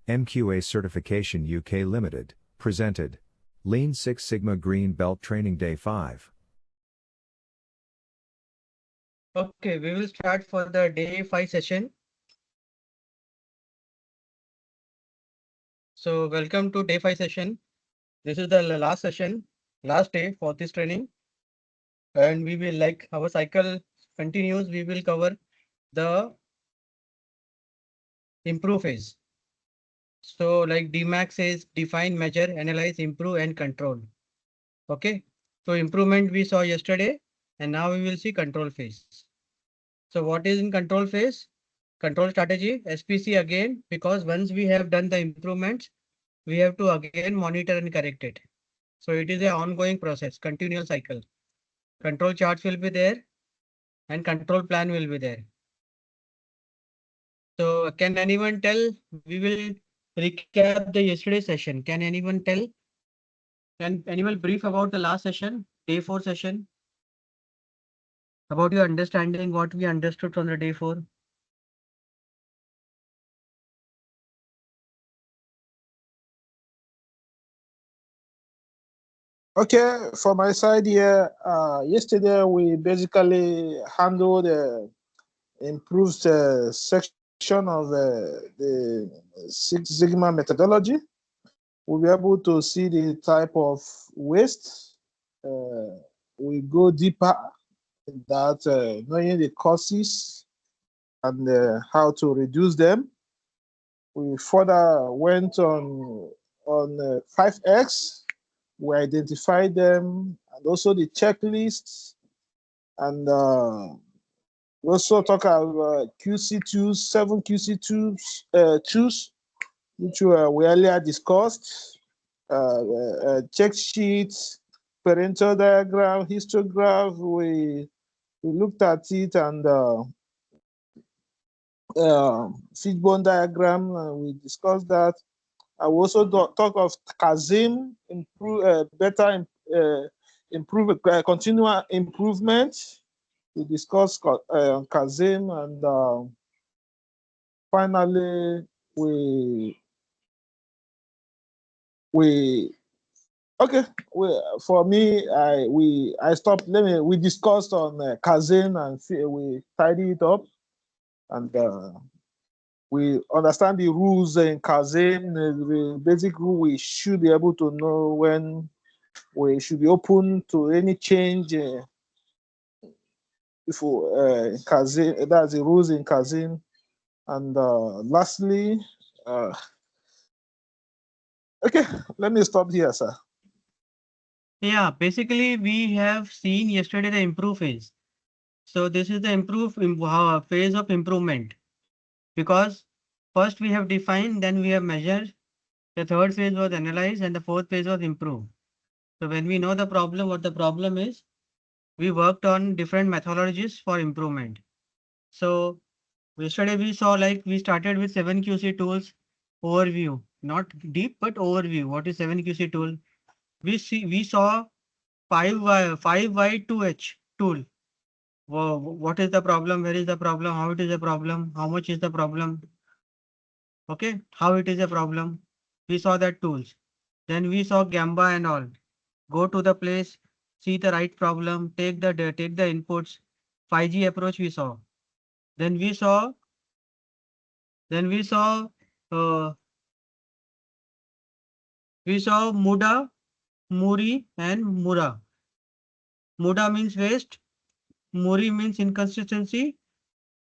MQA Certification UK Ltd, presented. Lean Six Sigma Green Belt Training Day 5. Okay, we will start for the day 5 session. So welcome to day 5 session. This is the last session, last day for this training. And we will, like our cycle continues, we will cover the improve phase. So like DMAX says, define, measure, analyze, improve and control. Okay, so improvement we saw yesterday and now we will see control phase. So what is in control phase? Control strategy, SPC again, because once we have done the improvements, we have to again monitor and correct it. So it is an ongoing process, continual cycle. Control charts will be there and control plan will be there. So can anyone tell? We will recap the yesterday session. Can anyone tell? Can anyone brief about the last session, day 4 session? About your understanding, what we understood from the day 4? Okay, for my side here, yesterday we basically handled the improved section of the Six Sigma methodology. We'll be able to see the type of waste. We go deeper in that, knowing the causes and how to reduce them. We further went on 5X. We identified them and also the checklists, and we also talk about QC2, 7 QC2 which we earlier discussed, check sheets, parental diagram, histograph. We looked at it, and fishbone diagram. We discussed that. I will also talk of Kazim, continual improvement. We discussed Kazim, and finally for me, I stopped. We discussed on Kazim, and we tidy it up, and we understand the rules in Kazim. The basic rule, we should be able to know when we should be open to any change. Kazim, that's the rules in Kazim. And lastly, okay, let me stop here, sir. Yeah, basically we have seen yesterday the improve phase. So this is the phase of improvement, because first we have defined, then we have measured, the third phase was analyze, and the fourth phase was improve. So when we know the problem, what the problem is, we worked on different methodologies for improvement. So yesterday we saw, like, we started with 7QC tools overview, not deep, but overview. What is 7QC tool? We saw 5Y2H tool. What is the problem? Where is the problem? How it is a problem? How much is the problem? Okay, how it is a problem? We saw that tools. Then we saw Gamba and all. Go to the place, see the right problem, take the inputs. 5G approach we saw. Then we saw Muda, Muri and Mura. Muda means waste, Muri means inconsistency,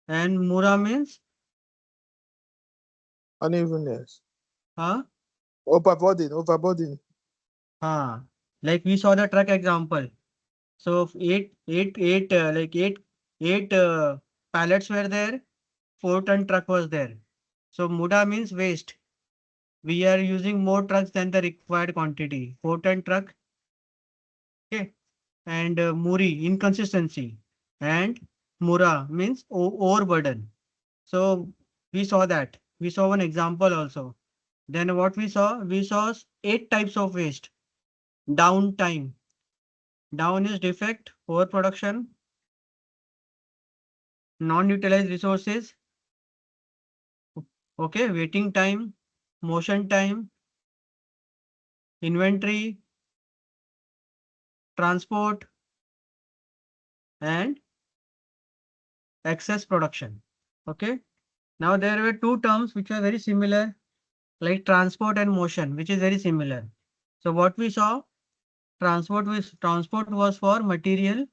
and Mura means unevenness. huh? Overboarding. Like we saw the truck example. So eight pallets were there, 4-ton truck was there. So Muda means waste. We are using more trucks than the required quantity. 4-ton truck. Okay. And Muri, inconsistency. And Mura means overburden. So we saw that. We saw one example also. Then what we saw? We saw 8 types of waste. Downtime. Down is defect, overproduction, non-utilized resources. Okay, waiting time, motion time, inventory, transport, and excess production. Okay. Now there were two terms which are very similar, like transport and motion, which is very similar. So what we saw, transport was for material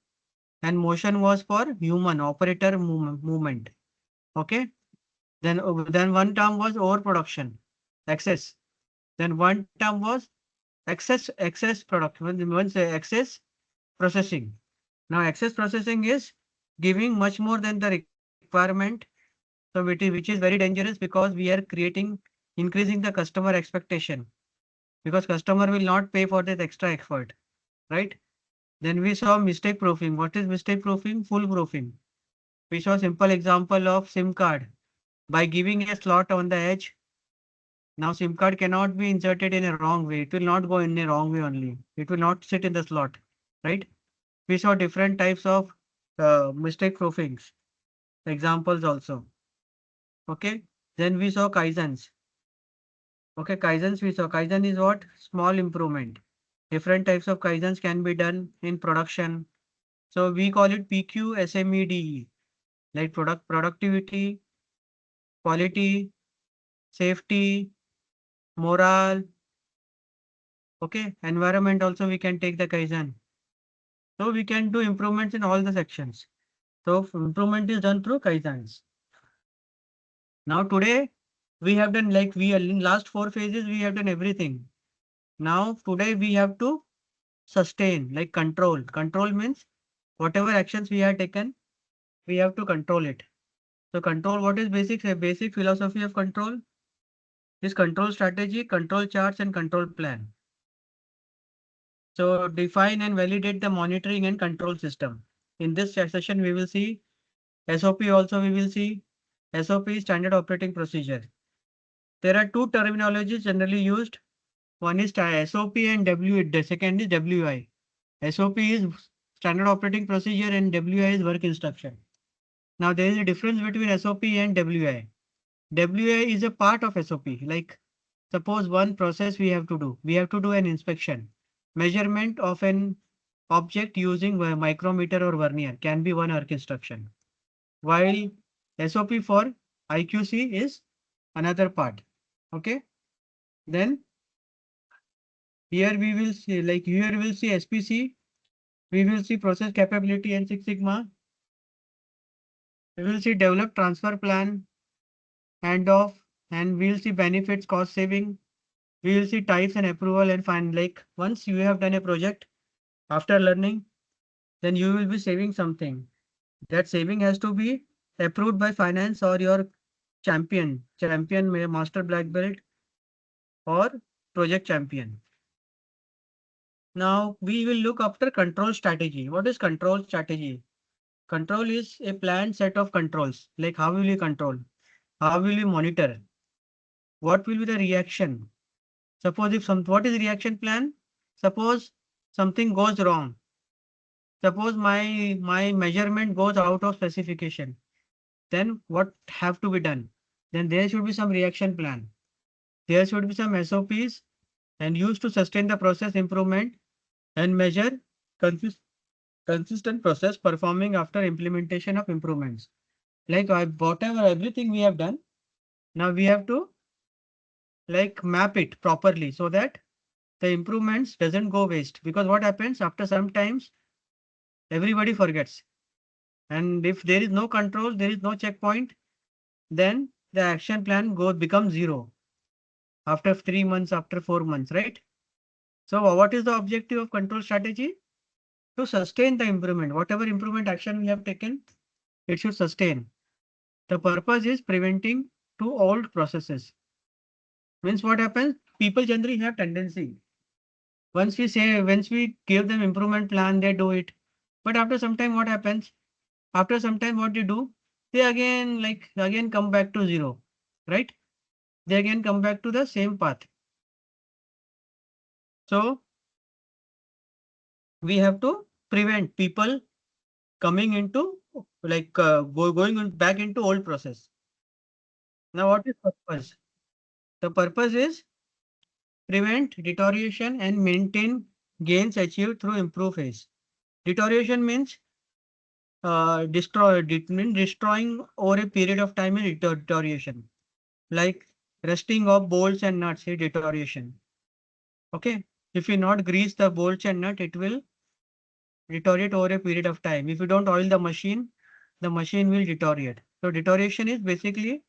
and motion was for human operator movement. Okay. Then one term was overproduction, excess. Then one term was excess production. Once excess processing. Now excess processing is giving much more than the requirement. So which is very dangerous because we are increasing the customer expectation, because customer will not pay for that extra effort, right? Then we saw mistake proofing. What is mistake proofing? Full proofing. We saw simple example of SIM card. By giving a slot on the edge, now SIM card cannot be inserted in a wrong way. It will not go in a wrong way only. It will not sit in the slot, right? We saw different types of mistake proofings, examples also. Okay. Then we saw Kaizens. Okay, Kaizens we saw. Kaizen is what? Small improvement. Different types of Kaizens can be done in production. So we call it PQ, SMEDE, like productivity, quality, safety, morale. Okay, environment also we can take the Kaizen. So we can do improvements in all the sections. So improvement is done through Kaizens. Now today we have done, like we in last 4 phases we have done everything. Now today we have to sustain, like control. Control means whatever actions we have taken, we have to control it. So control, what is basic? A basic philosophy of control is control strategy, control charts, and control plan. So define and validate the monitoring and control system. In this session, we will see SOP also we will see. SOP is standard operating procedure. There are two terminologies generally used. One is SOP and the second is WI. SOP is standard operating procedure and WI is work instruction. Now there is a difference between SOP and WI. WI is a part of SOP. Like suppose one process we have to do. We have to do an inspection. Measurement of an object using a micrometer or vernier can be one work instruction. While SOP for IQC is another part. Okay. Then here we will see, like here we will see SPC. We will see process capability and Six Sigma. We will see develop transfer plan, handoff, and we will see benefits, cost saving. We will see types and approval and find, like once you have done a project after learning, then you will be saving something. That saving has to be approved by finance or your champion, master black belt or project champion. Now we will look after control strategy. What is control strategy? Control is a planned set of controls. Like how will you control? How will you monitor? What will be the reaction? Suppose if what is reaction plan? Suppose something goes wrong. Suppose my measurement goes out of specification. Then what have to be done? Then there should be some reaction plan. There should be some SOPs and used to sustain the process improvement and measure consist consistent process performing after implementation of improvements. Like whatever everything we have done, now we have to like map it properly so that the improvements doesn't go waste. Because what happens after some times, everybody forgets. And if there is no control, there is no checkpoint, then the action plan becomes zero after 3 months, after 4 months, right? So what is the objective of control strategy? To sustain the improvement. Whatever improvement action we have taken, it should sustain. The purpose is preventing to old processes. Means what happens? People generally have tendency. Once we give them improvement plan, they do it. But after some time, what happens? After some time, what they do? They again come back to zero, right? They again come back to the same path. So we have to prevent people coming into going back into old process. Now, what is purpose? The purpose is prevent deterioration and maintain gains achieved through improve phase. Deterioration means destroying over a period of time in deterioration, like rusting of bolts and nuts is deterioration. Okay, if you not grease the bolts and nut, it will deteriorate over a period of time. If you don't oil the machine will deteriorate. So deterioration is basically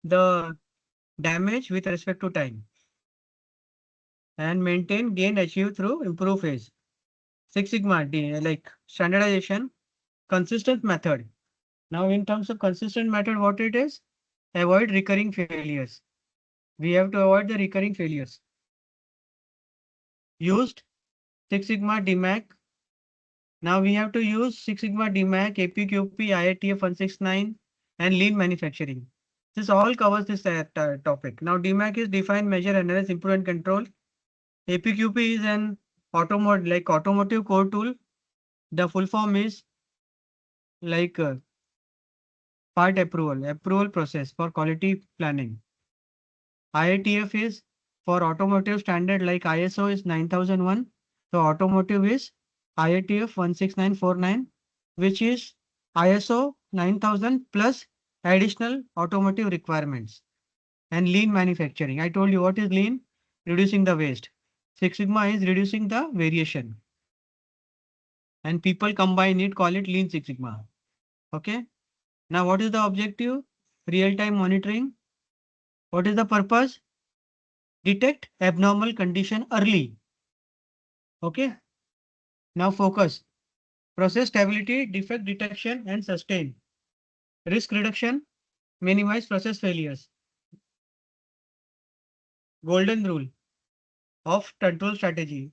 the damage with respect to time. And maintain gain achieved through improve phase. Six Sigma, like standardization, consistent method. Now in terms of consistent method, what it is? Avoid recurring failures. We have to avoid the recurring failures. Used Six Sigma DMAC. Now we have to use Six Sigma DMAC, APQP, IATF 169 and lean manufacturing. This all covers this topic. Now DMAC is define, measure, analyze, improve and control. APQP is an automotive core tool. The full form is like part approval process for quality planning. IATF is for automotive standard like ISO is 9001. So automotive is IATF 16949, which is ISO 9000 plus additional automotive requirements. And lean manufacturing. I told you what is lean? Reducing the waste. Six Sigma is reducing the variation. And people combine it, call it lean Six Sigma. Okay. Now what is the objective? Real-time monitoring. What is the purpose? Detect abnormal condition early. Okay. Now focus. Process stability, defect detection and sustain. Risk reduction, minimize process failures. Golden rule of control strategy.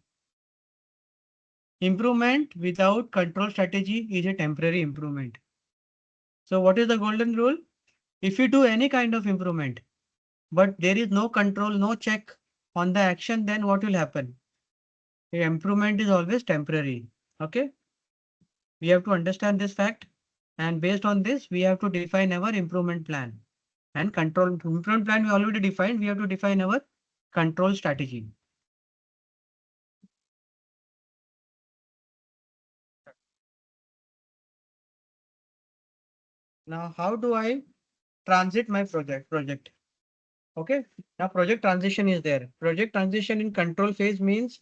Improvement without control strategy is a temporary improvement. So what is the golden rule? If you do any kind of improvement, but there is no control, no check on the action, then what will happen? The improvement is always temporary. Okay. We have to understand this fact. And based on this, we have to define our improvement plan. And control improvement plan we already defined. We have to define our control strategy. Now, how do I transit my project? Okay. Now project transition is there. Project transition in control phase means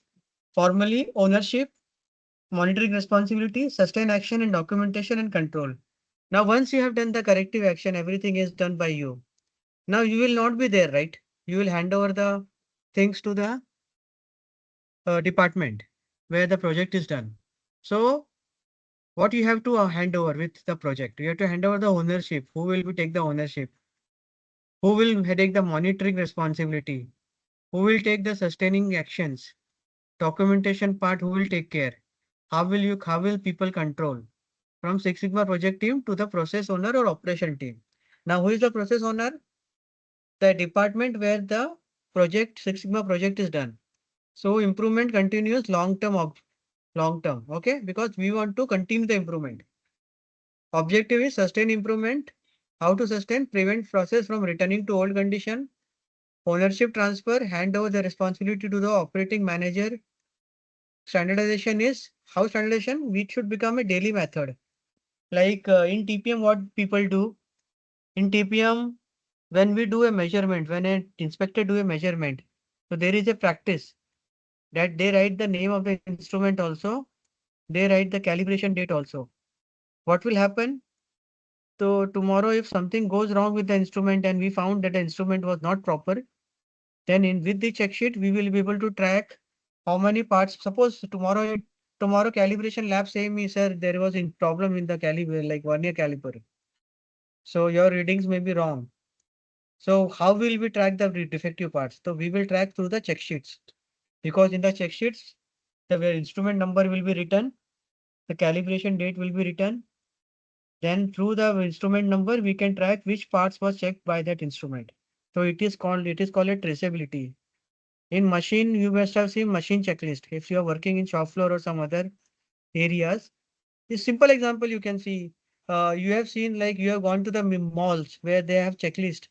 formally ownership, monitoring responsibility, sustain action and documentation and control. Now, once you have done the corrective action, everything is done by you. Now you will not be there, right? You will hand over the things to the department where the project is done. So what you have to hand over with the project? You have to hand over the ownership. Who will take the ownership? Who will take the monitoring responsibility? Who will take the sustaining actions? Documentation part, who will take care? How will people control? From Six Sigma project team to the process owner or operation team. Now, who is the process owner? The department where the Six Sigma project is done. So improvement continues long term. Okay, because we want to continue the improvement. Objective is sustain improvement. How to sustain? Prevent process from returning to old condition. Ownership transfer, hand over the responsibility to the operating manager. Standardization is how standardization, which should become a daily method. Like in TPM, what people do in TPM, when we do a measurement, when an inspector do a measurement, so there is a practice that they write the name of the instrument also. They write the calibration date also. What will happen? So tomorrow, if something goes wrong with the instrument and we found that the instrument was not proper, then with the check sheet, we will be able to track how many parts. Suppose tomorrow calibration lab say me, sir, there was a problem in the caliber, like vernier caliper. So your readings may be wrong. So how will we track the defective parts? So we will track through the check sheets, because in the check sheets, the instrument number will be written, the calibration date will be written. Then through the instrument number, we can track which parts was checked by that instrument. So it is called a traceability. In machine, you must have seen machine checklist. If you are working in shop floor or some other areas, a simple example you can see. You have seen, like, you have gone to the malls where they have checklist,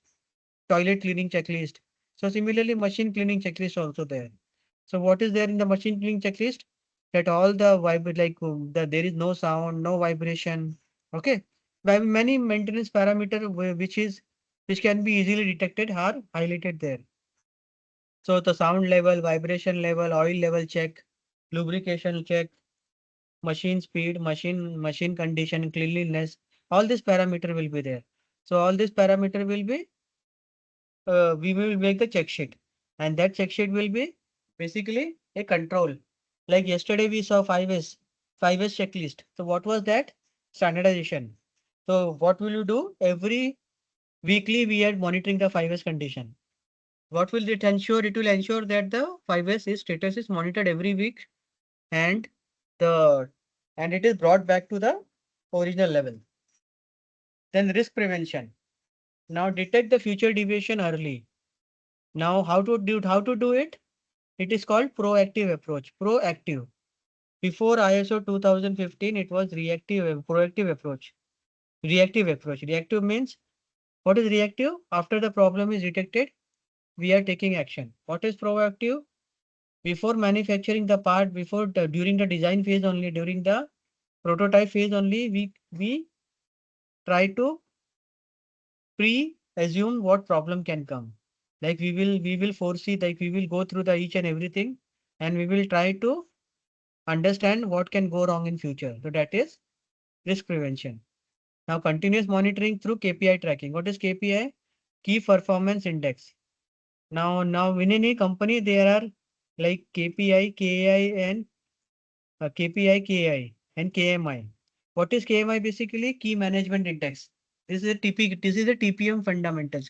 toilet cleaning checklist. So similarly, machine cleaning checklist also there. So what is there in the machine cleaning checklist? That all the that there is no sound, no vibration. Okay. By many maintenance parameter which can be easily detected are highlighted there. So the sound level, vibration level, oil level check, lubrication check, machine speed, machine condition, cleanliness, all this parameter will be there. So all this parameter will be we will make the check sheet, and that check sheet will be basically a control. Like yesterday we saw 5S checklist. So what was that? Standardization. So what will you do? Every weekly we are monitoring the 5S condition. What will it ensure? It will ensure that the 5S is status is monitored every week, and the and it is brought back to the original level. Then risk prevention. Now detect the future deviation early. Now how to do it? It is called proactive approach. Proactive. Before ISO 2015, it was proactive approach. Reactive approach. Reactive means what is reactive? After the problem is detected, we are taking action. What is proactive? Before manufacturing the part, during the design phase only, during the prototype phase only, we try to pre-assume what problem can come. Like we will foresee, like we will go through the each and everything, and we will try to understand what can go wrong in future. So that is risk prevention. Now continuous monitoring through KPI tracking. What is KPI? Key performance index. Now in any company there are like KPI, KI and KPI, KI and KMI. What is KMI? Basically key management index. This is a TPM fundamentals.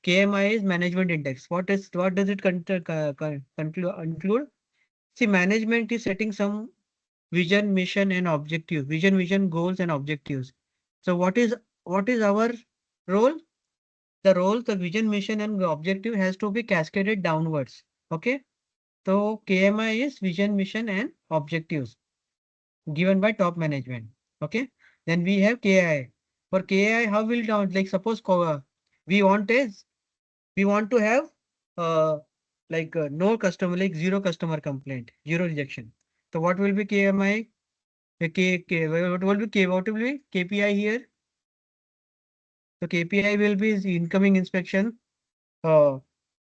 KMI is management index. What does it include? See, management is setting some vision, mission, and objective. Vision, goals, and objectives. So what is our role? The vision, mission, and the objective has to be cascaded downwards. Okay. So KMI is vision, mission, and objectives given by top management. Okay. Then we have KI. For KI, how will down like suppose we want is we want to have uh no customer, like zero customer complaint, zero rejection. So what will be KMI? What will be KPI here? So KPI will be incoming inspection, uh,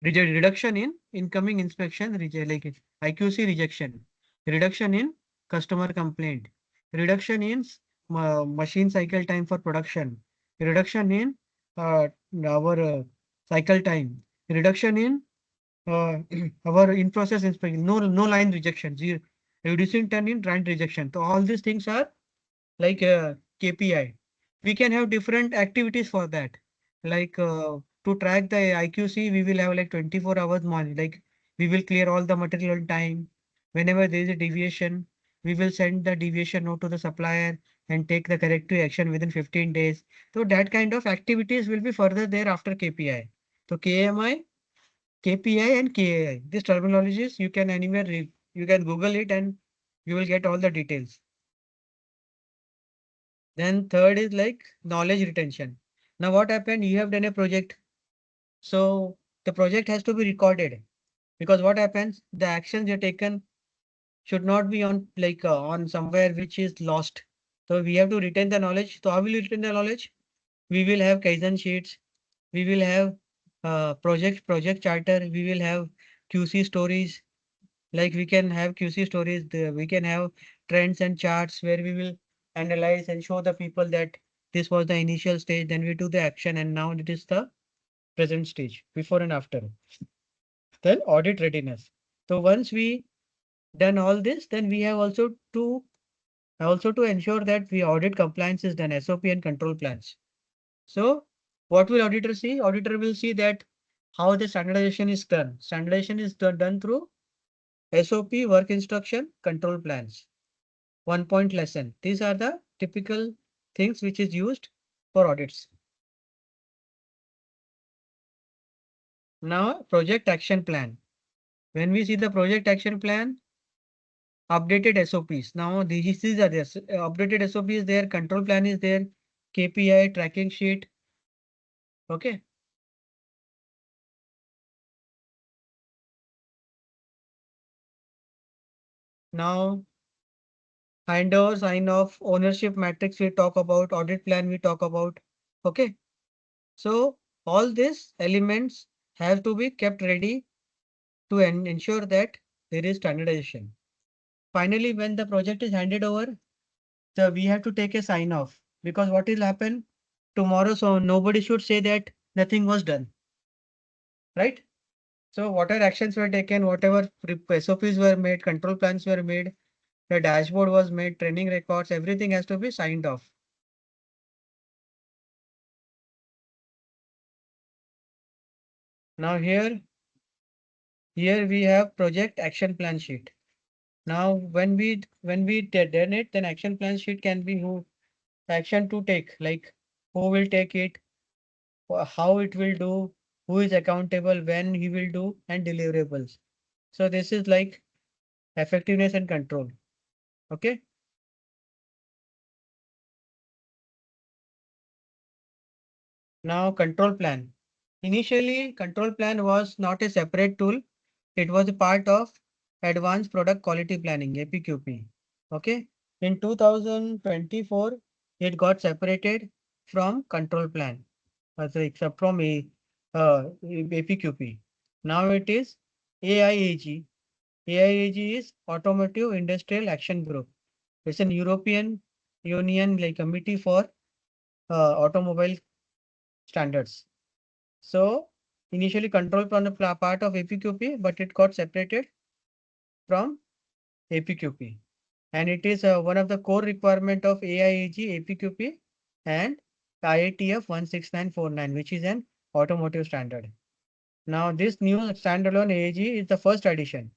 reduction in incoming inspection, IQC rejection, reduction in customer complaint, reduction in machine cycle time for production, reduction in our cycle time, reduction in our in-process inspection, no line rejection, reducing time in line rejection. So all these things are like KPI. We can have different activities for that. Like to track the IQC, we will have like 24 hours money. Like we will clear all the material on time. Whenever there is a deviation, we will send the deviation note to the supplier and take the corrective action within 15 days. So that kind of activities will be further there after KPI. So KMI, KPI and KAI. These terminologies you can anywhere you can Google it and you will get all the details. Then third is like knowledge retention. Now what happened? You have done a project. So the project has to be recorded, because what happens? The actions you're taken should not be on on somewhere which is lost. So we have to retain the knowledge. So how will you retain the knowledge? We will have Kaizen sheets. We will have project charter. We will have QC stories. Like we can have QC stories, we can have trends and charts where we will analyze and show the people that this was the initial stage, then we do the action, and now it is the present stage, before and after. Then audit readiness. So once we done all this, then we have also to ensure that we audit compliance is done, SOP and control plans. So what will auditor see? Auditor will see that how the standardization is done. Standardization is done through SOP, work instruction, control plans. 1 point lesson. These are the typical things which is used for audits. Now, project action plan. When we see the project action plan, updated SOPs. Now, these are there. Updated SOP is there, control plan is there, KPI, tracking sheet. Okay. Now, handover, sign off, ownership matrix we talk about, audit plan we talk about. Okay. So all these elements have to be kept ready to ensure that there is standardization. Finally, when the project is handed over, we have to take a sign off, because what will happen tomorrow? So nobody should say that nothing was done, right? So whatever actions were taken, whatever SOPs were made, control plans were made, the dashboard was made, training records, everything has to be signed off. Now here we have project action plan sheet. Now when we done it, then action plan sheet can be who action to take, like who will take it, how it will do, who is accountable, when he will do, and deliverables. So this is like effectiveness and control. Okay. Now control plan. Initially, control plan was not a separate tool. It was a part of Advanced Product Quality Planning, APQP. Okay. In 2024, it got separated from control plan, except from APQP. Now it is AIAG. AIAG is Automotive Industrial Action Group. It's an European Union like committee for automobile standards. So initially control plan the part of APQP, but it got separated from APQP. And it is one of the core requirement of AIAG, APQP and IATF 16949, which is an automotive standard. Now this new standalone AIG is the first addition.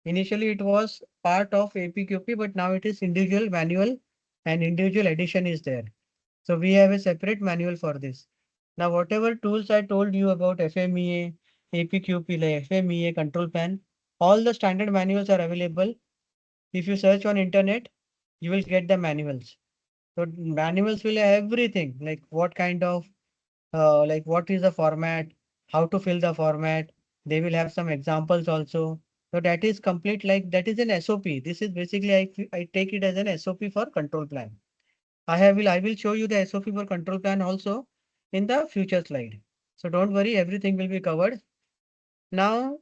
Initially it was part of APQP, but now it is individual manual and individual addition is there. So we have a separate manual for this. Now whatever tools I told you about FMEA, APQP, like FMEA, control plan, all the standard manuals are available. If you search on internet, you will get the manuals. So manuals will have everything, like what kind of, like what is the format, how to fill the format. They will have some examples also. So that is complete, like that is an SOP. This is basically, I take it as an SOP for control plan. I will show you the SOP for control plan also in the future slide. So don't worry, everything will be covered. Now,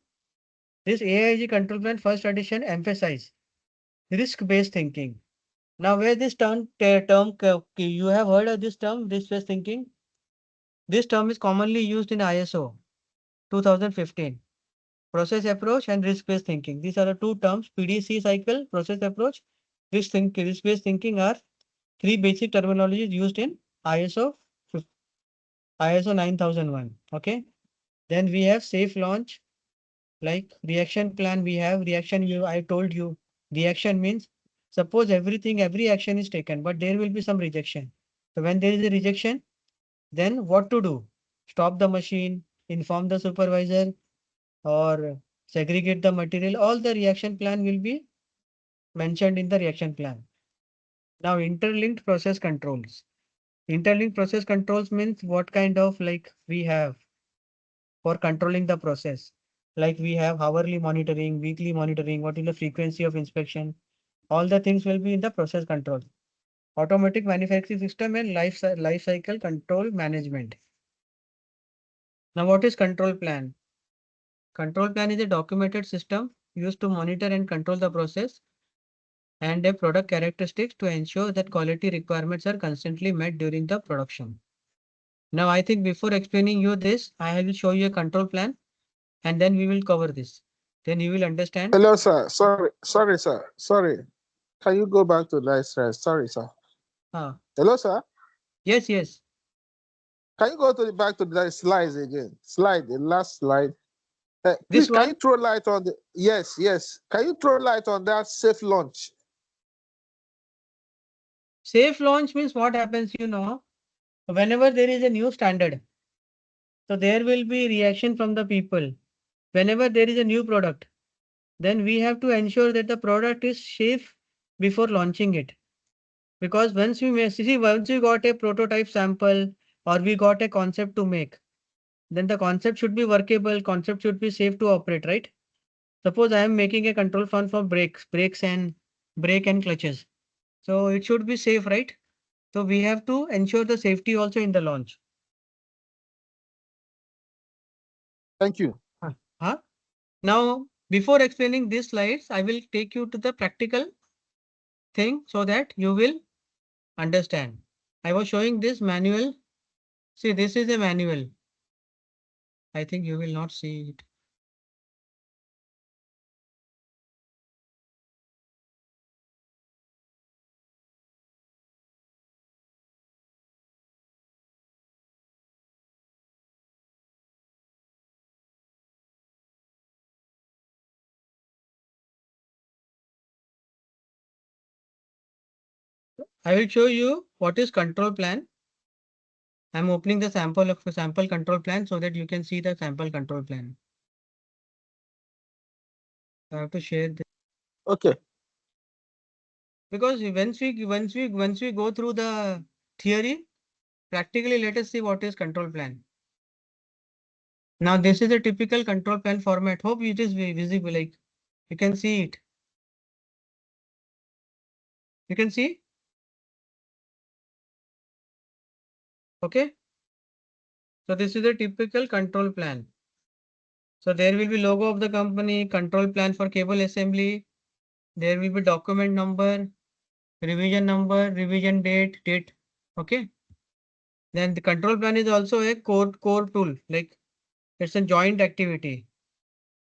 this AIG control plan first edition emphasize risk-based thinking. Now, where this you have heard of this term, risk-based thinking. This term is commonly used in ISO 2015. Process approach and risk-based thinking. These are the two terms, PDC cycle, process approach, risk-based thinking are three basic terminologies used in ISO 9001. Okay. Then we have safe launch, like reaction plan. We have reaction. I told you reaction means suppose every action is taken, but there will be some rejection. So when there is a rejection, then what to do? Stop the machine, inform the supervisor, or segregate the material. All the reaction plan will be mentioned in the reaction plan. Now interlinked process controls. Interlinked process controls means what kind of, like we have for controlling the process. Like we have hourly monitoring, weekly monitoring, what is the frequency of inspection. All the things will be in the process control. Automatic manufacturing system and life cycle control management. Now what is control plan? Control plan is a documented system used to monitor and control the process and a product characteristics to ensure that quality requirements are constantly met during the production. Now I think before explaining you this, I will show you a control plan and then we will cover this. Then you will understand. Hello, sir. Sorry, sir. Sorry. Can you go back to that slide? Sorry, sir. Hello, sir. Yes, yes. Can you go back to that slides again? The last slide. This Please, can one? you throw light on the, yes. Can you throw light on that safe launch? Safe launch means what happens, whenever there is a new standard. So there will be reaction from the people. Whenever there is a new product, then we have to ensure that the product is safe before launching it. Because once we got a prototype sample or we got a concept to make, then the concept should be workable, concept should be safe to operate, right? Suppose I am making a control plan for brakes and brake and clutches. So it should be safe, right? So we have to ensure the safety also in the launch. Thank you. Huh? Now, before explaining these slides, I will take you to the practical thing so that you will understand. I was showing this manual. See, this is a manual. I think you will not see it. I will show you what is control plan. I'm opening the sample control plan so that you can see the sample control plan. I have to share this Okay. because once we go through the theory, practically let us see what is control plan. Now this is a typical control plan format. Hope it is visible. Like you can see it. You can see. Okay. So this is a typical control plan. So there will be logo of the company, control plan for cable assembly. There will be document number, revision date. Okay. Then the control plan is also a core tool. Like it's a joint activity.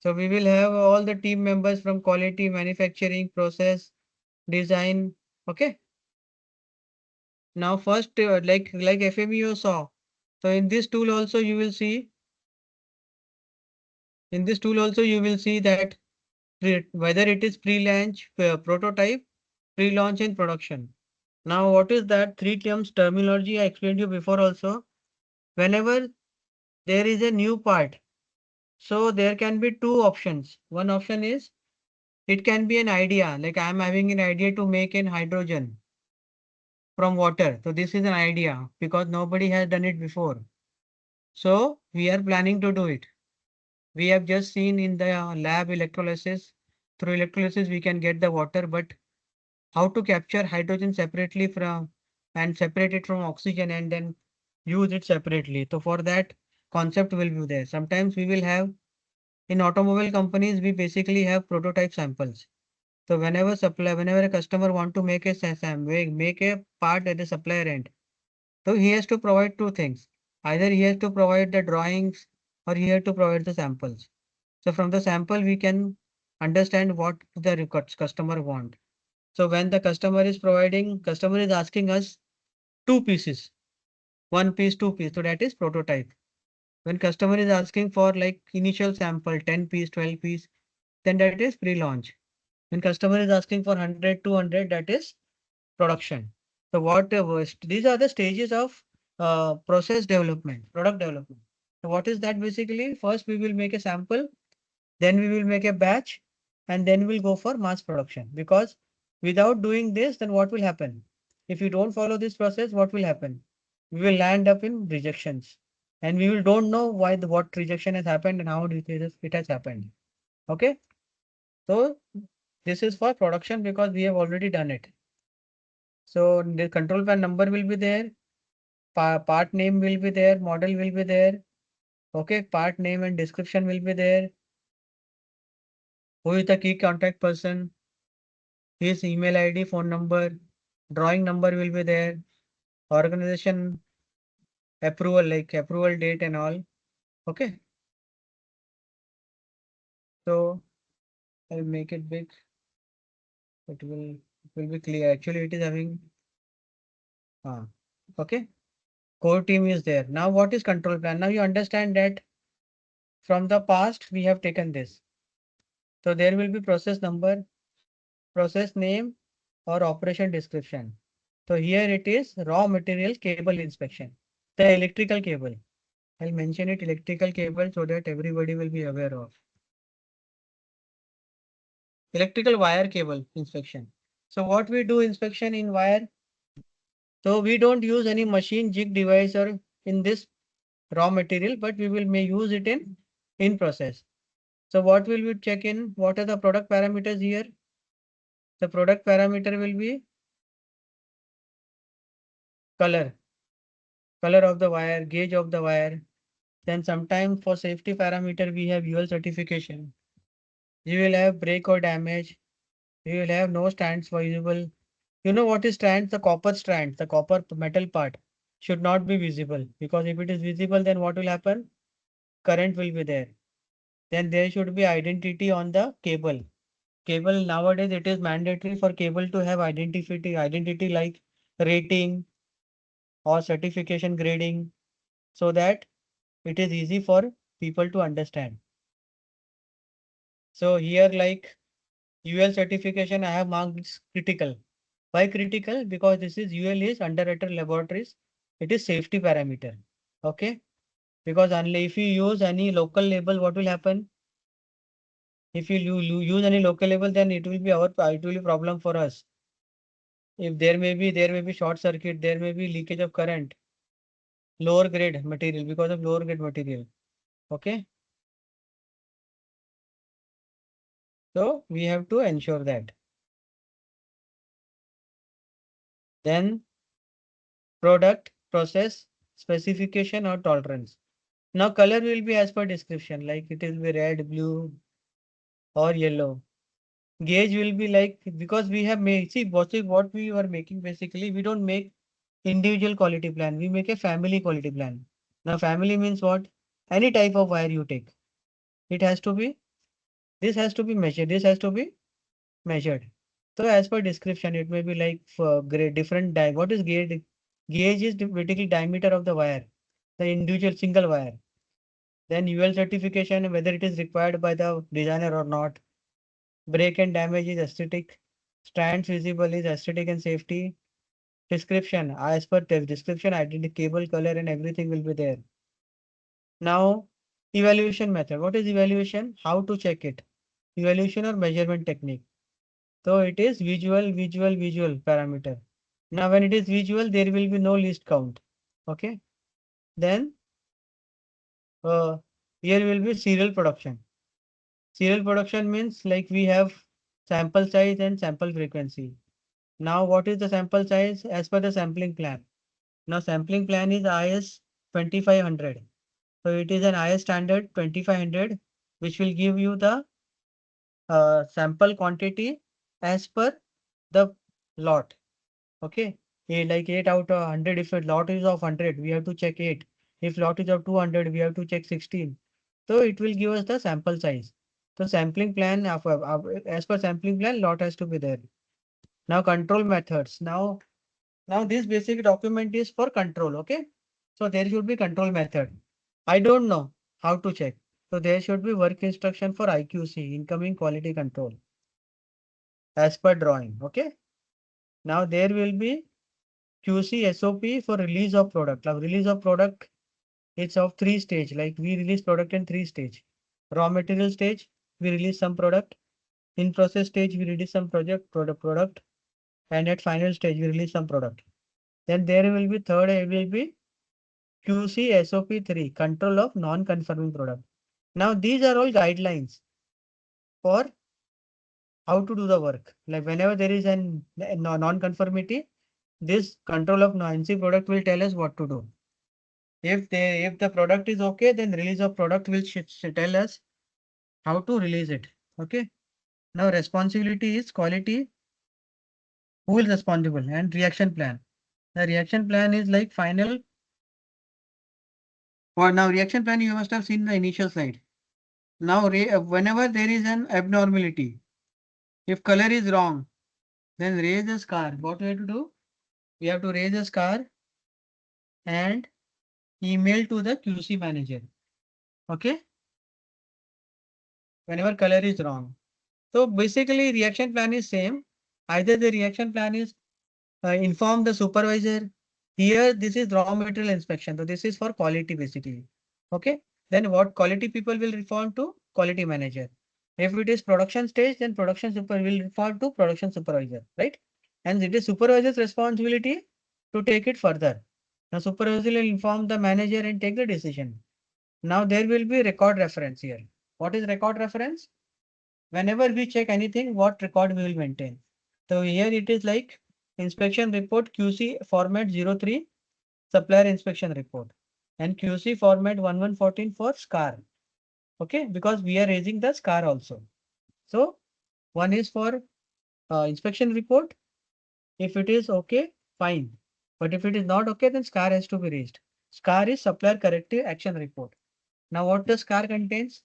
So we will have all the team members from quality, manufacturing, process, design. Okay. Now first like FMEO saw. So in this tool also you will see that whether it is pre-launch, prototype, pre-launch and production. Now what is that three terms terminology I explained you before also. Whenever there is a new part, so there can be two options. One option is it can be an idea, like I am having an idea to make an hydrogen from water. So this is an idea because nobody has done it before. So we are planning to do it. We have just seen in the lab electrolysis. Through electrolysis, we can get the water, but how to capture hydrogen separately from and separate it from oxygen and then use it separately. So for that concept will be there. Sometimes we will have in automobile companies, we basically have prototype samples. So whenever a customer want to make a make a part at the supplier end, so he has to provide two things. Either he has to provide the drawings or he has to provide the samples. So from the sample, we can understand what the customer want. So when the customer is asking us two pieces, one piece, two piece. So that is prototype. When customer is asking for like initial sample, 10 piece, 12 piece, then that is pre-launch. When customer is asking for 100, 200, that is production. So these are the stages of process development, product development. So what is that basically? First, we will make a sample, then we will make a batch, and then we'll go for mass production. Because without doing this, then what will happen? If you don't follow this process, what will happen? We will land up in rejections, and we will don't know what rejection has happened and how it has happened. Okay, so this is for production because we have already done it. So the control plan number will be there, part name will be there, model will be there. Okay, part name and description will be there. Who is the key contact person? His email ID, phone number, drawing number will be there. Organization approval, like approval date and all. Okay. So I'll make it big. It will be clear. Actually, it is having. Okay. Core team is there. Now, what is control plan? Now you understand that from the past we have taken this. So there will be process number, process name, or operation description. So here it is raw material cable inspection. The electrical cable. I'll mention it electrical cable so that everybody will be aware of. Electrical wire cable inspection. So what we do inspection in wire? So we don't use any machine jig device or in this raw material, but we may use it in process. So what will we check in? What are the product parameters here? The product parameter will be color of the wire, gauge of the wire. Then sometime for safety parameter, we have UL certification. You will have break or damage. You will have no strands visible. You know what is strands? The copper strand, the copper metal part should not be visible, because if it is visible, then what will happen? Current will be there. Then there should be identity on the cable. Cable nowadays it is mandatory for cable to have identity like rating or certification grading, so that it is easy for people to understand. So here like UL certification I have marked this critical. Why critical? Because this is UL is underwriter laboratories. It is safety parameter. Okay. Because only if you use any local label, what will happen? If you use any local label, then it will be problem for us. If there may be short circuit, there may be leakage of current, lower grade material, because of lower grade material. Okay. So we have to ensure that. Then product, process, specification or tolerance. Now color will be as per description, like it will be red, blue or yellow. Gauge will be like, because we have made, see what we were making, basically we don't make individual quality plan, we make a family quality plan. Now family means what? Any type of wire you take, it has to be, this has to be measured, this has to be measured. So as per description, it may be like for grade different what is gauge? Gauge is basically diameter of the wire, the individual single wire. Then UL certification, whether it is required by the designer or not. Break and damage is aesthetic. Strands visible is aesthetic and safety. Description, as per the description, identity, cable, color and everything will be there. Now, evaluation method. What is evaluation? How to check it? Evaluation or measurement technique. So it is visual parameter. Now when it is visual, there will be no least count. Okay. Then here will be serial production. Serial production means like we have sample size and sample frequency. Now what is the sample size as per the sampling plan? Now sampling plan is IS 2500. So it is an IS standard 2500, which will give you the sample quantity as per the lot. Okay. Like 8 out of 100. If a lot is of 100, we have to check 8. If lot is of 200, we have to check 16. So it will give us the sample size. So sampling plan, as per sampling plan, lot has to be there. Now control methods. Now this basic document is for control. Okay. So there should be control method. I don't know how to check. So there should be work instruction for IQC, incoming quality control, as per drawing. Okay. Now there will be QC SOP for release of product. Now release of product, it's of 3 stage. Like we release product in 3 stage. Raw material stage, we release some product. In process stage, we release some product. And at final stage, we release some product. Then there will be third, it will be QC SOP 3, control of non-conforming product. Now these are all guidelines for how to do the work. Like whenever there is an non-conformity, this control of NC product will tell us what to do. If the product is okay, then release of product will tell us how to release it. Okay. Now responsibility is quality. Who is responsible? And reaction plan. The reaction plan is like final. Or now reaction plan you must have seen the initial slide. Now whenever there is an abnormality, if color is wrong, then raise the scar. What we have to do? We have to raise the scar and email to the QC manager. Okay. Whenever color is wrong. So basically reaction plan is same. Either the reaction plan is inform the supervisor. Here this is raw material inspection. So this is for quality basically. Okay. Then what quality people will inform to quality manager. If it is production stage, then production super will inform to production supervisor, right? And it is supervisor's responsibility to take it further. Now supervisor will inform the manager and take the decision. Now there will be record reference here. What is record reference? Whenever we check anything, what record we will maintain. So here it is like inspection report QC format 03, supplier inspection report, and QC format 1114 for SCAR. Okay, because we are raising the SCAR also. So one is for inspection report. If it is okay, fine. But if it is not okay, then SCAR has to be raised. SCAR is supplier corrective action report. Now what does SCAR contains?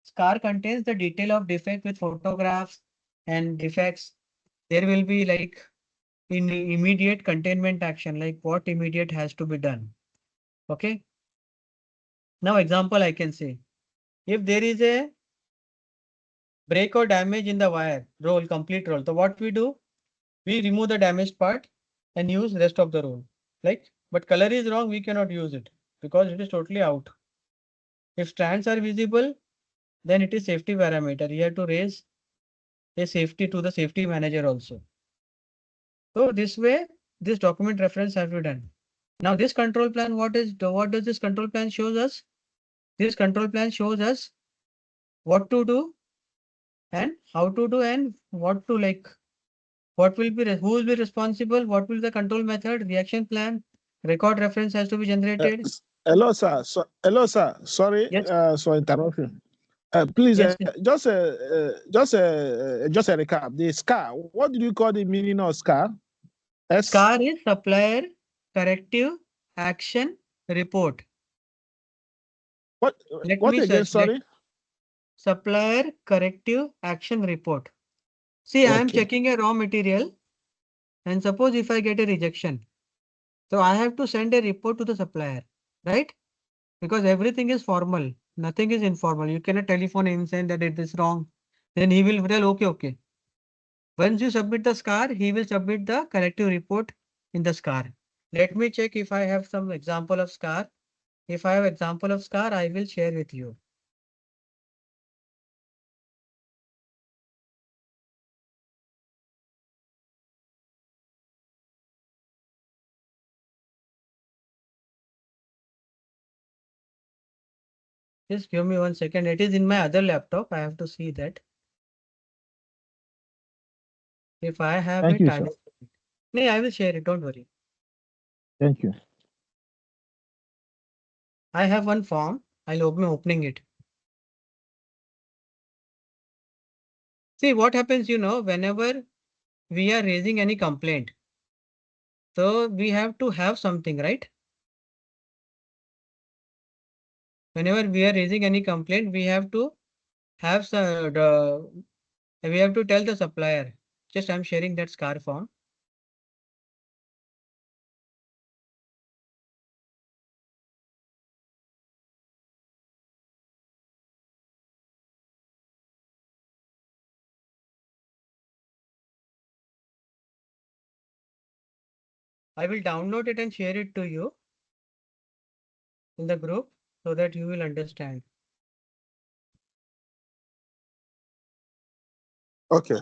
SCAR contains the detail of defect with photographs and defects. There will be like in immediate containment action, like what immediate has to be done. Okay. Now example I can say, if there is a break or damage in the wire roll, complete roll. So what we do? We remove the damaged part and use rest of the roll. Like, but color is wrong, we cannot use it because it is totally out. If strands are visible, then it is safety parameter. You have to raise a safety to the safety manager also. So this way, this document reference have to be done. Now this control plan, what does this control plan shows us? This control plan shows us what to do and how to do and what to like, what will be, who will be responsible, what will be the control method, reaction plan, record reference has to be generated. Hello, sir. Hello, sir. Sorry Yes. for interruption. Please, Yes. just a recap. The SCAR. What do you call the meaning of SCAR? SCAR is supplier corrective action report. What? Let What me again? search. Sorry. Supplier corrective action report. See, I am checking a raw material, and suppose if I get a rejection, so I have to send a report to the supplier, right? Because everything is formal, nothing is informal. You cannot telephone him saying that it is wrong. Then he will tell, okay, okay. Once you submit the SCAR, he will submit the corrective report in the SCAR. Let me check if I have some example of SCAR. If I have example of SCAR, I will share with you. Just give me 1 second. It is in my other laptop. I have to see that. If I have Thank it, you, I sir. will. No, I will share it. Don't worry. Thank you. I have one form. I'll opening it. See what happens, whenever we are raising any complaint. So we have to have something, right? Whenever we are raising any complaint, we have to have we have to tell the supplier. Just I'm sharing that SCAR form. I will download it and share it to you in the group so that you will understand. Okay.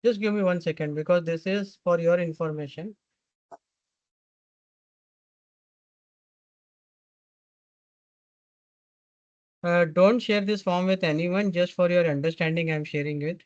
Just give me 1 second because this is for your information. Don't share this form with anyone, just for your understanding, I'm sharing it.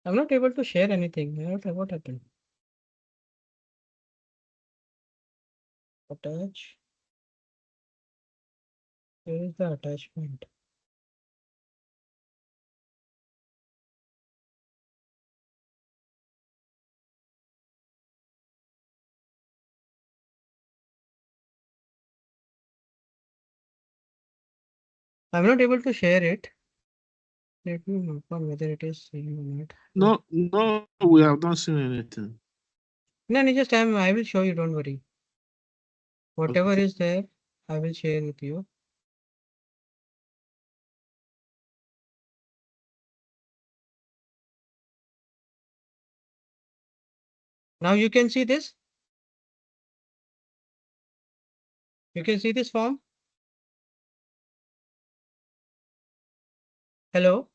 I'm not able to share anything. What happened? Attach. Where is the attachment? I'm not able to share it. Let me confirm whether it is seen or not. No, we have not seen anything. No, no, just I will show you, don't worry. Whatever Okay. is there, I will share with you. Now you can see this. You can see this form. Hello.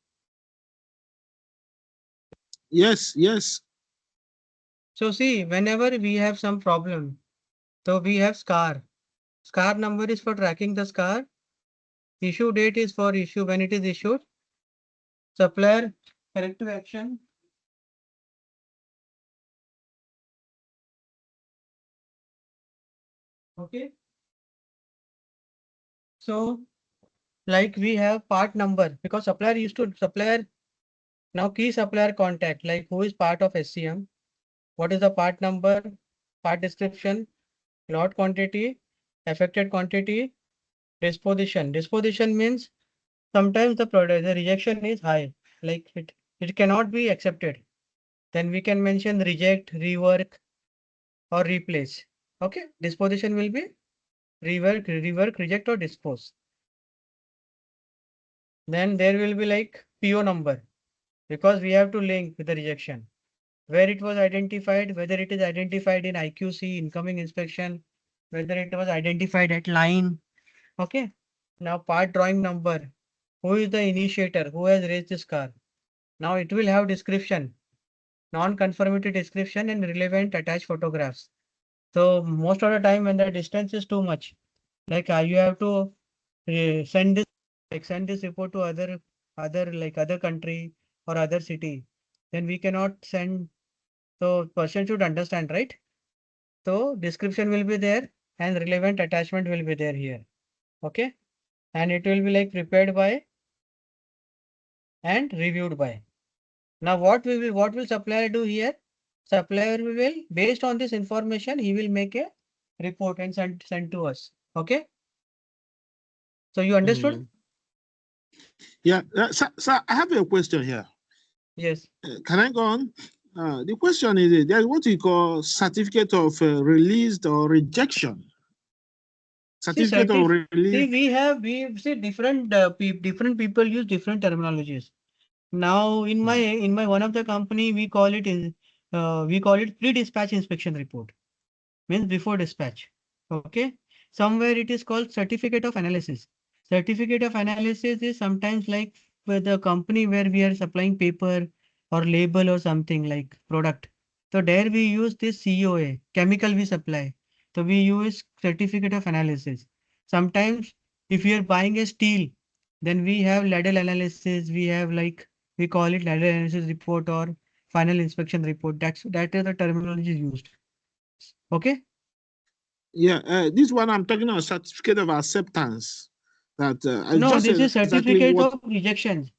Yes, yes. So see, whenever we have some problem, so we have SCAR. SCAR number is for tracking the SCAR. Issue date is for issue when it is issued. Supplier corrective action. Okay. So like we have part number because supplier used to supplier now key supplier contact like who is part of SCM. What is the part number, part description, lot quantity, affected quantity, disposition. Disposition means sometimes the product the rejection is high, like it cannot be accepted. Then we can mention reject, rework, or replace. Okay, disposition will be rework, reject, or dispose. Then there will be like PO number because we have to link with the rejection. Where it was identified, whether it is identified in IQC, incoming inspection, whether it was identified at line. Okay. Now part drawing number. Who is the initiator? Who has raised this car? Now it will have description, non-conformity description and relevant attached photographs. So most of the time when the distance is too much, like you have to send this send this report to other country or other city, then we cannot send. So person should understand, right? So description will be there and relevant attachment will be there here. Okay. And it will be like prepared by and reviewed by. Now what will supplier do here? Supplier will based on this information he will make a report and send to us. Okay. So you understood? Yeah. So I have a question here. Yes. Can I go on? The question is there's what we call certificate of released or rejection. See, Certificate of release. we see different people use different terminologies. Now in my one of the company we call it pre-dispatch inspection report. Means before dispatch. Okay. Somewhere it is called certificate of analysis. Certificate of analysis is sometimes like with the company where we are supplying paper or label or something like product. So there we use this COA, chemical we supply. So we use certificate of analysis. Sometimes if we are buying a steel, then we have ladle analysis. We have like we call it ladle analysis report or final inspection report. That is the terminology used. Okay. Yeah, this one I'm talking about certificate of acceptance. That No, just this is exactly certificate what. of rejection.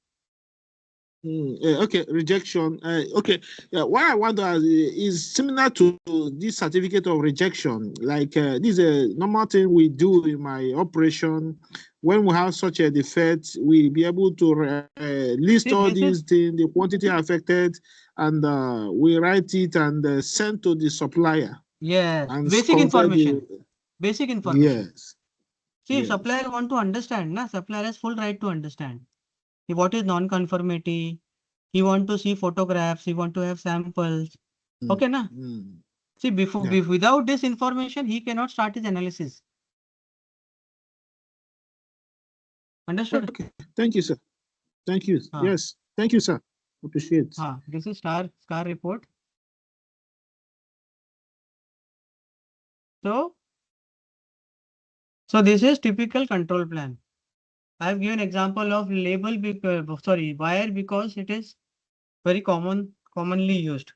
Okay, rejection. Okay, yeah. What I wonder is similar to this certificate of rejection. Like this is a normal thing we do in my operation. When we have such a defect, we be able to list See, all this is these things, the quantity affected, and we write it and send to the supplier yes, and basic compare the. information. Basic information. Yes, See, if yes. supplier want to understand, na, supplier has full right to understand. What is non-conformity? He want to see photographs. He want to have samples. Mm, Okay, na? mm, See, yeah. without this information, he cannot start his analysis. Understood? Okay. Thank you, sir. Thank you. Ah, Yes. Thank you, sir. Appreciate. this is star report. So, so this is typical control plan. I have given example of label wire because it is very commonly used.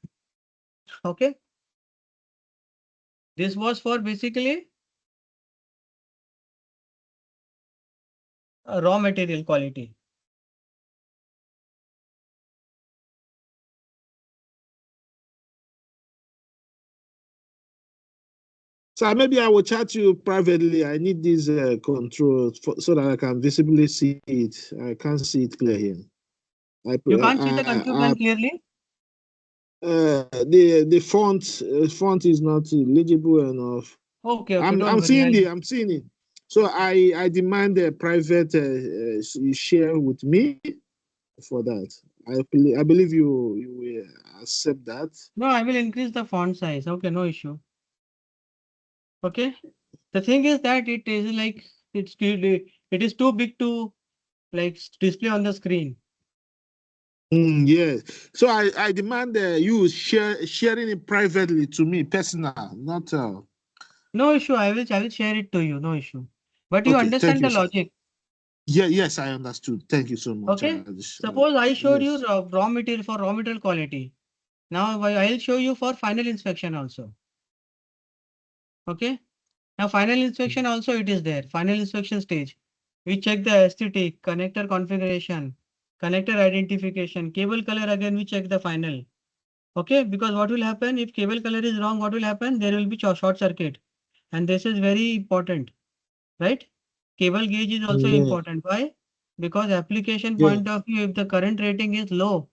Okay. This was for basically raw material quality. So maybe I will chat you privately. I need these controls so that I can visibly see it. I can't see it clear here. You can't see the control plan clearly. The font is not legible enough. Okay, okay, I'm don't worry. I'm seeing it. So I demand a private share with me for that. I believe you will accept that. No, I will increase the font size. Okay, no issue. Okay. The thing is that it is like it is too big to like display on the screen. Yeah. So I demand you sharing it privately to me, personal, not. No issue. I will share it to you. No issue. But you Okay. Thank understand you, the sir. logic. Yeah. Yes, I understood. Thank you so much. Okay. Suppose I showed you Yes. raw material for raw material quality. Now I'll show you for final inspection also. Okay. Now final inspection also it is there. Final inspection stage. We check the aesthetic, connector configuration, connector identification, cable color again we check the final. Okay, because what will happen if cable color is wrong, what will happen? There will be short circuit. And this is very important, right? Cable gauge is also Yeah. important. Why? Because application Yeah. point of view, if the current rating is low,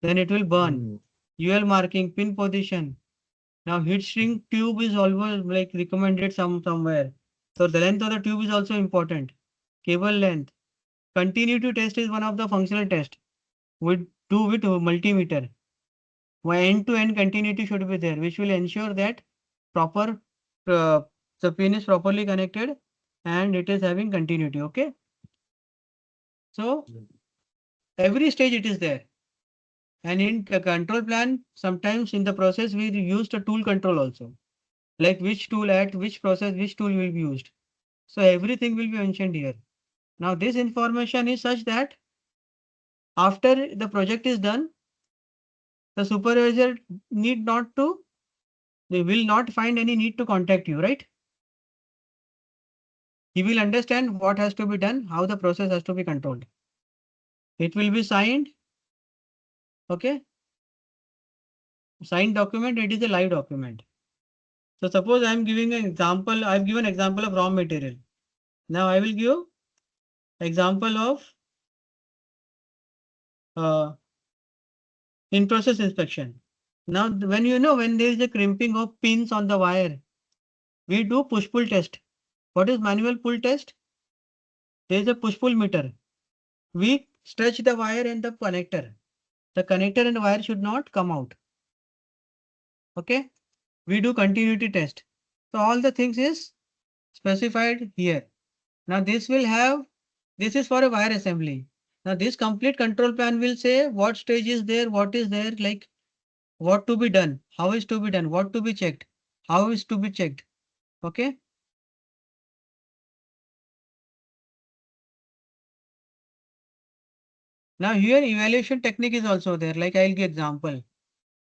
then it will burn. Mm. UL marking, pin position. Now heat shrink tube is always like recommended somewhere. So the length of the tube is also important. Cable length. Continuity test is one of the functional test. We do with multimeter. Why end-to-end continuity should be there, which will ensure that proper uh, the pin is properly connected and it is having continuity. Okay. So every stage it is there. And in control plan, sometimes in the process we use the tool control also. Like which tool at which process, which tool will be used. So everything will be mentioned here. Now this information is such that after the project is done, the supervisor need not to, they will not find any need to contact you, right? He will understand what has to be done, how the process has to be controlled. It will be signed. Okay. Signed document, it is a live document. So suppose I am giving an example, I've given example of raw material. Now I will give example of uh, in process inspection. Now when when there is a crimping of pins on the wire, we do push pull test. What is manual pull test? There is a push pull meter. We stretch the wire and the connector. The connector and the wire should not come out. Okay. We do continuity test. So all the things is specified here. Now this will have, this is for a wire assembly. Now this complete control plan will say what stage is there, what is there, like what to be done, how is to be done, what to be checked, how is to be checked. Okay. Now here evaluation technique is also there. Like I'll give example.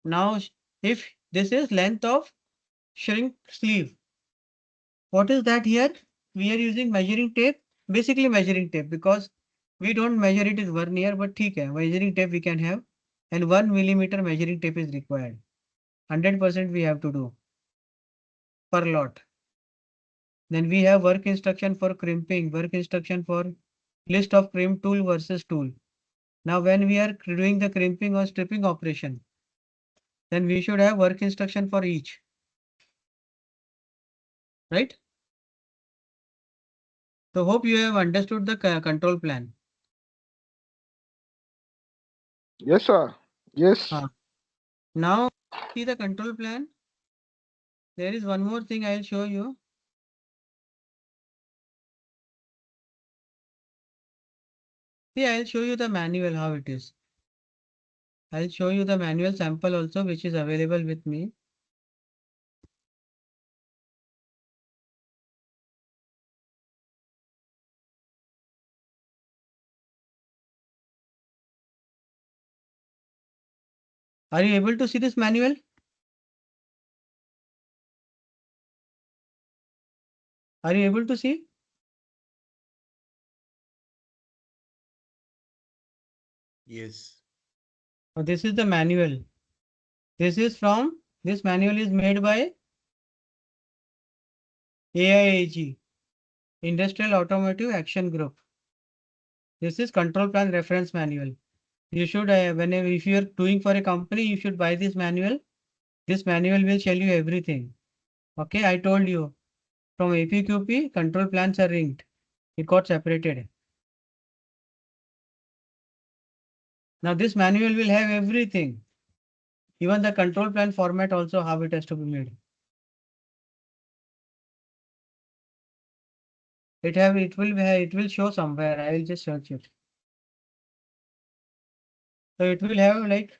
Now if this is length of shrink sleeve, what is that here? We are using measuring tape, basically measuring tape because we don't measure it with vernier, but measuring tape we can have, and 1 millimeter measuring tape is required. 100% we have to do per lot. Then we have work instruction for crimping, work instruction for list of crimp tool versus tool. Now when we are doing the crimping or stripping operation, then we should have work instruction for each, right? So hope you have understood the control plan. Yes, sir. Yes. Now see the control plan. There is one more thing I'll show you. See, I'll show you the manual how it is. I'll show you the manual sample also, which is available with me. Are you able to see this manual? Are you able to see? Yes. This is the manual. This manual is made by AIAG, Industrial Automotive Action Group. This is control plan reference manual. You should, whenever, if you are doing for a company, you should buy this manual. This manual will tell you everything. Okay, I told you from APQP, control plans are linked. It got separated. Now this manual will have everything. Even the control plan format also how it has to be made. It will show somewhere. I will just search it. So it will have like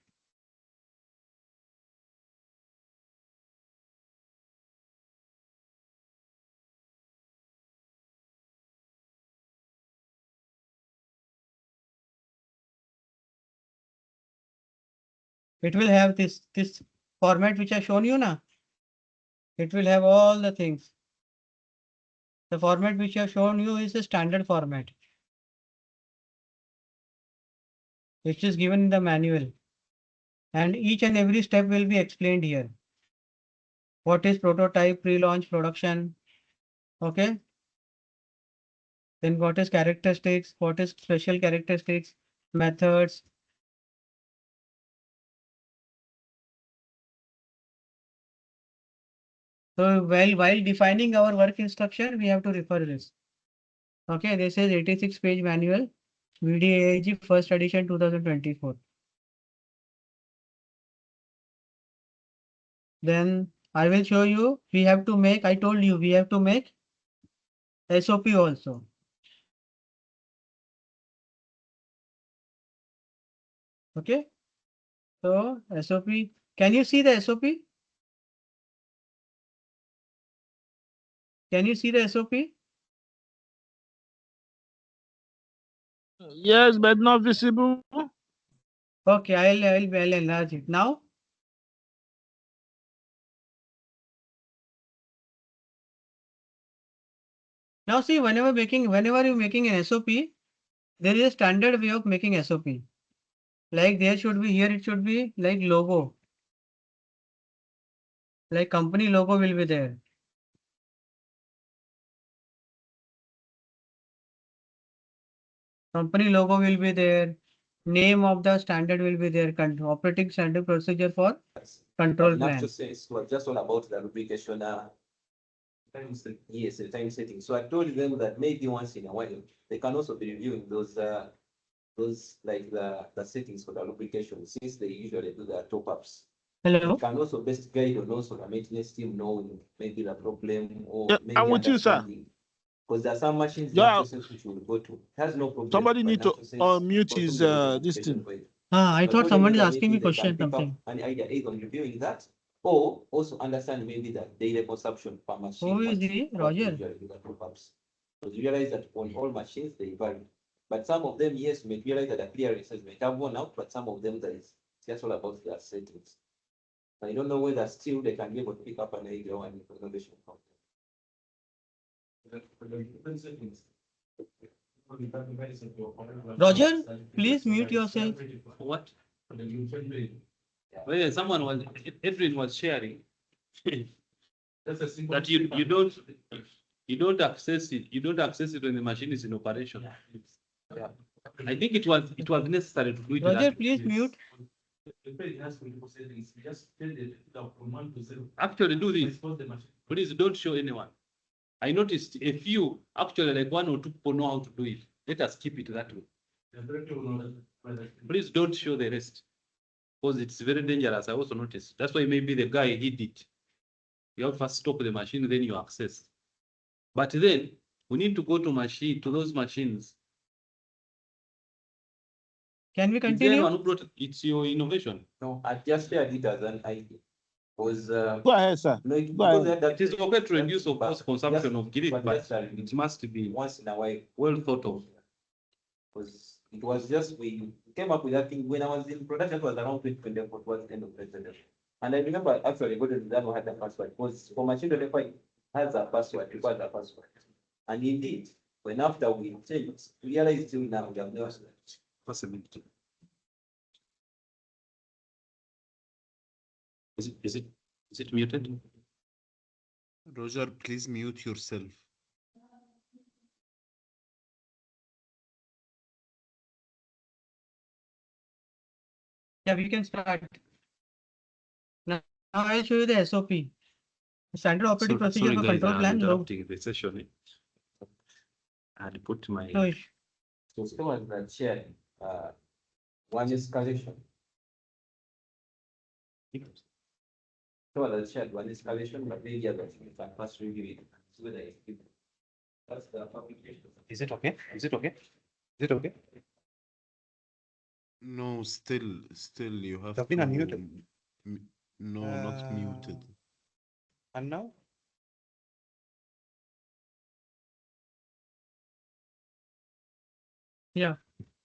it will have this format which I shown you now. It will have all the things. The format which I have shown you is a standard format. It is given in the manual. And each and every step will be explained here. What is prototype, pre-launch, production? Okay. Then what is characteristics? What is special characteristics? Methods. So while defining our work instruction, we have to refer this. Okay, this is 86-page manual, VDAIG first edition 2024. Then I will show you, we have to make, I told you, we have to make SOP also. Okay, so SOP, can you see the SOP? Can you see the SOP? Yes, but not visible. Okay, I'll enlarge it now. Now see, whenever you're making an SOP, there is a standard way of making SOP. Like there should be here, it should be like logo. Like company logo will be there. Company logo will be there. Name of the standard will be there. Operating standard procedure for control plan. To say it was just all about the lubrication. Yes, the time setting. So I told them that maybe once in a while they can also be reviewing those like the settings for the lubrication, since they usually do the top ups. Hello. It can also best guide on also the maintenance team knowing maybe the problem or Yeah, maybe I'm with you, sir. understanding. Because there are some machines Yeah. which will go to. It has no problem. Somebody need to mute his this thing. I thought someone is maybe asking me they can question pick up something. an idea either on reviewing that or also understand maybe the daily consumption per machine. Who is he? Roger? Because you realize that on all machines they vary. But some of them, yes, you may realize that the clearances may have gone out, but some of them that is just all about their settings. I don't know whether still they can be able to pick up an idea or an innovation from Roger, please mute yourself. What? Well, someone was, Edwin was sharing that you don't access it. You don't access it when the machine is in operation. Yeah. I think it was necessary to do it. Roger, please mute. Actually, do this. Please don't show anyone. I noticed a few, actually like 1 or 2 people know how to do it. Let us keep it that way. Please don't show the rest, because it's very dangerous. I also noticed. That's why maybe the guy hid it. You have to first stop the machine, then you access. But then we need to go to those machines. Can we Is there continue? anyone who brought it? It's your innovation. No, I just shared it as an idea. Was Go ahead, sir. no, Go ahead. It is okay to reduce, of course, consumption of grid, but it must be once in a while. well thought of. Because it was just we came up with that thing when I was in production. It was around 2024 towards the end of 2024. And I remember actually going to that one had the password, because for machine developer it has a password, requires a password. And indeed, when after we changed, we realized till now we have never Possibility. Is it muted? Roger, please mute yourself. Yeah, we can start. Now I'll show you the SOP. Standard operating procedure Sorry for guys, control I'm plan. interrupting the session. I had put my. No issue. So someone that shared, one escalation. Someone that shared one escalation, but maybe others can first review it. So whether it's good. That's the publication. Is it okay? Is it okay? Is it okay? No, still you have You've been to. unmuted. No, not muted. And now? Yeah.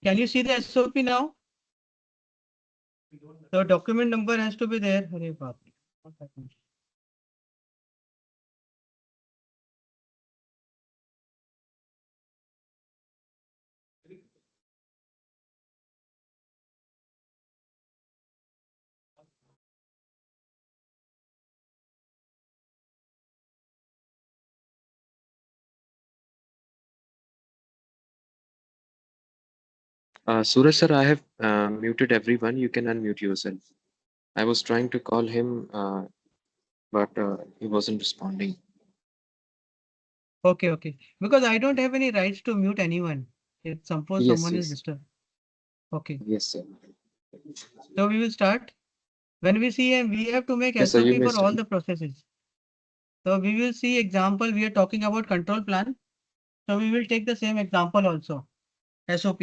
Can you see the SOP now? The document number has to be there. Arey baap re, what happened? Suraj sir, I have muted everyone. You can unmute yourself. I was trying to call him, but he wasn't responding. Okay, okay. Because I don't have any rights to mute anyone. If suppose Yes, someone is yes, disturbed. Okay. yes, sir. So we will start. When we see we have to make Yes, sir, you SOP may for all start. the processes. So we will see example. We are talking about control plan. So we will take the same example also. SOP.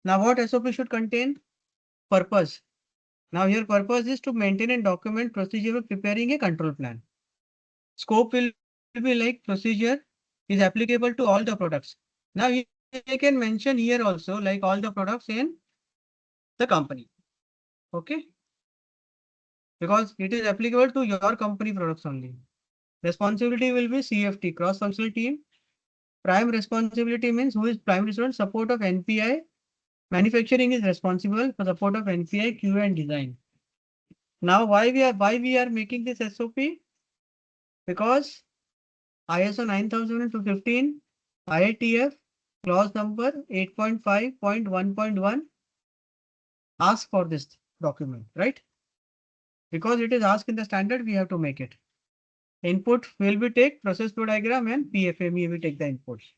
Now what SOP should contain? Purpose. Now here purpose is to maintain and document procedure of preparing a control plan. Scope will be like procedure is applicable to all the products. Now you can mention here also like all the products in the company. Okay. Because it is applicable to your company products only. Responsibility will be CFT, cross-functional team. Prime responsibility means who is prime responsible support of NPI. Manufacturing is responsible for support of NPI, QA and design. Now why we are making this SOP? Because ISO 9015, IATF, clause number 8.5.1.1 ask for this document, right? Because it is asked in the standard, we have to make it. Input will be take process flow diagram and PFME will take the inputs.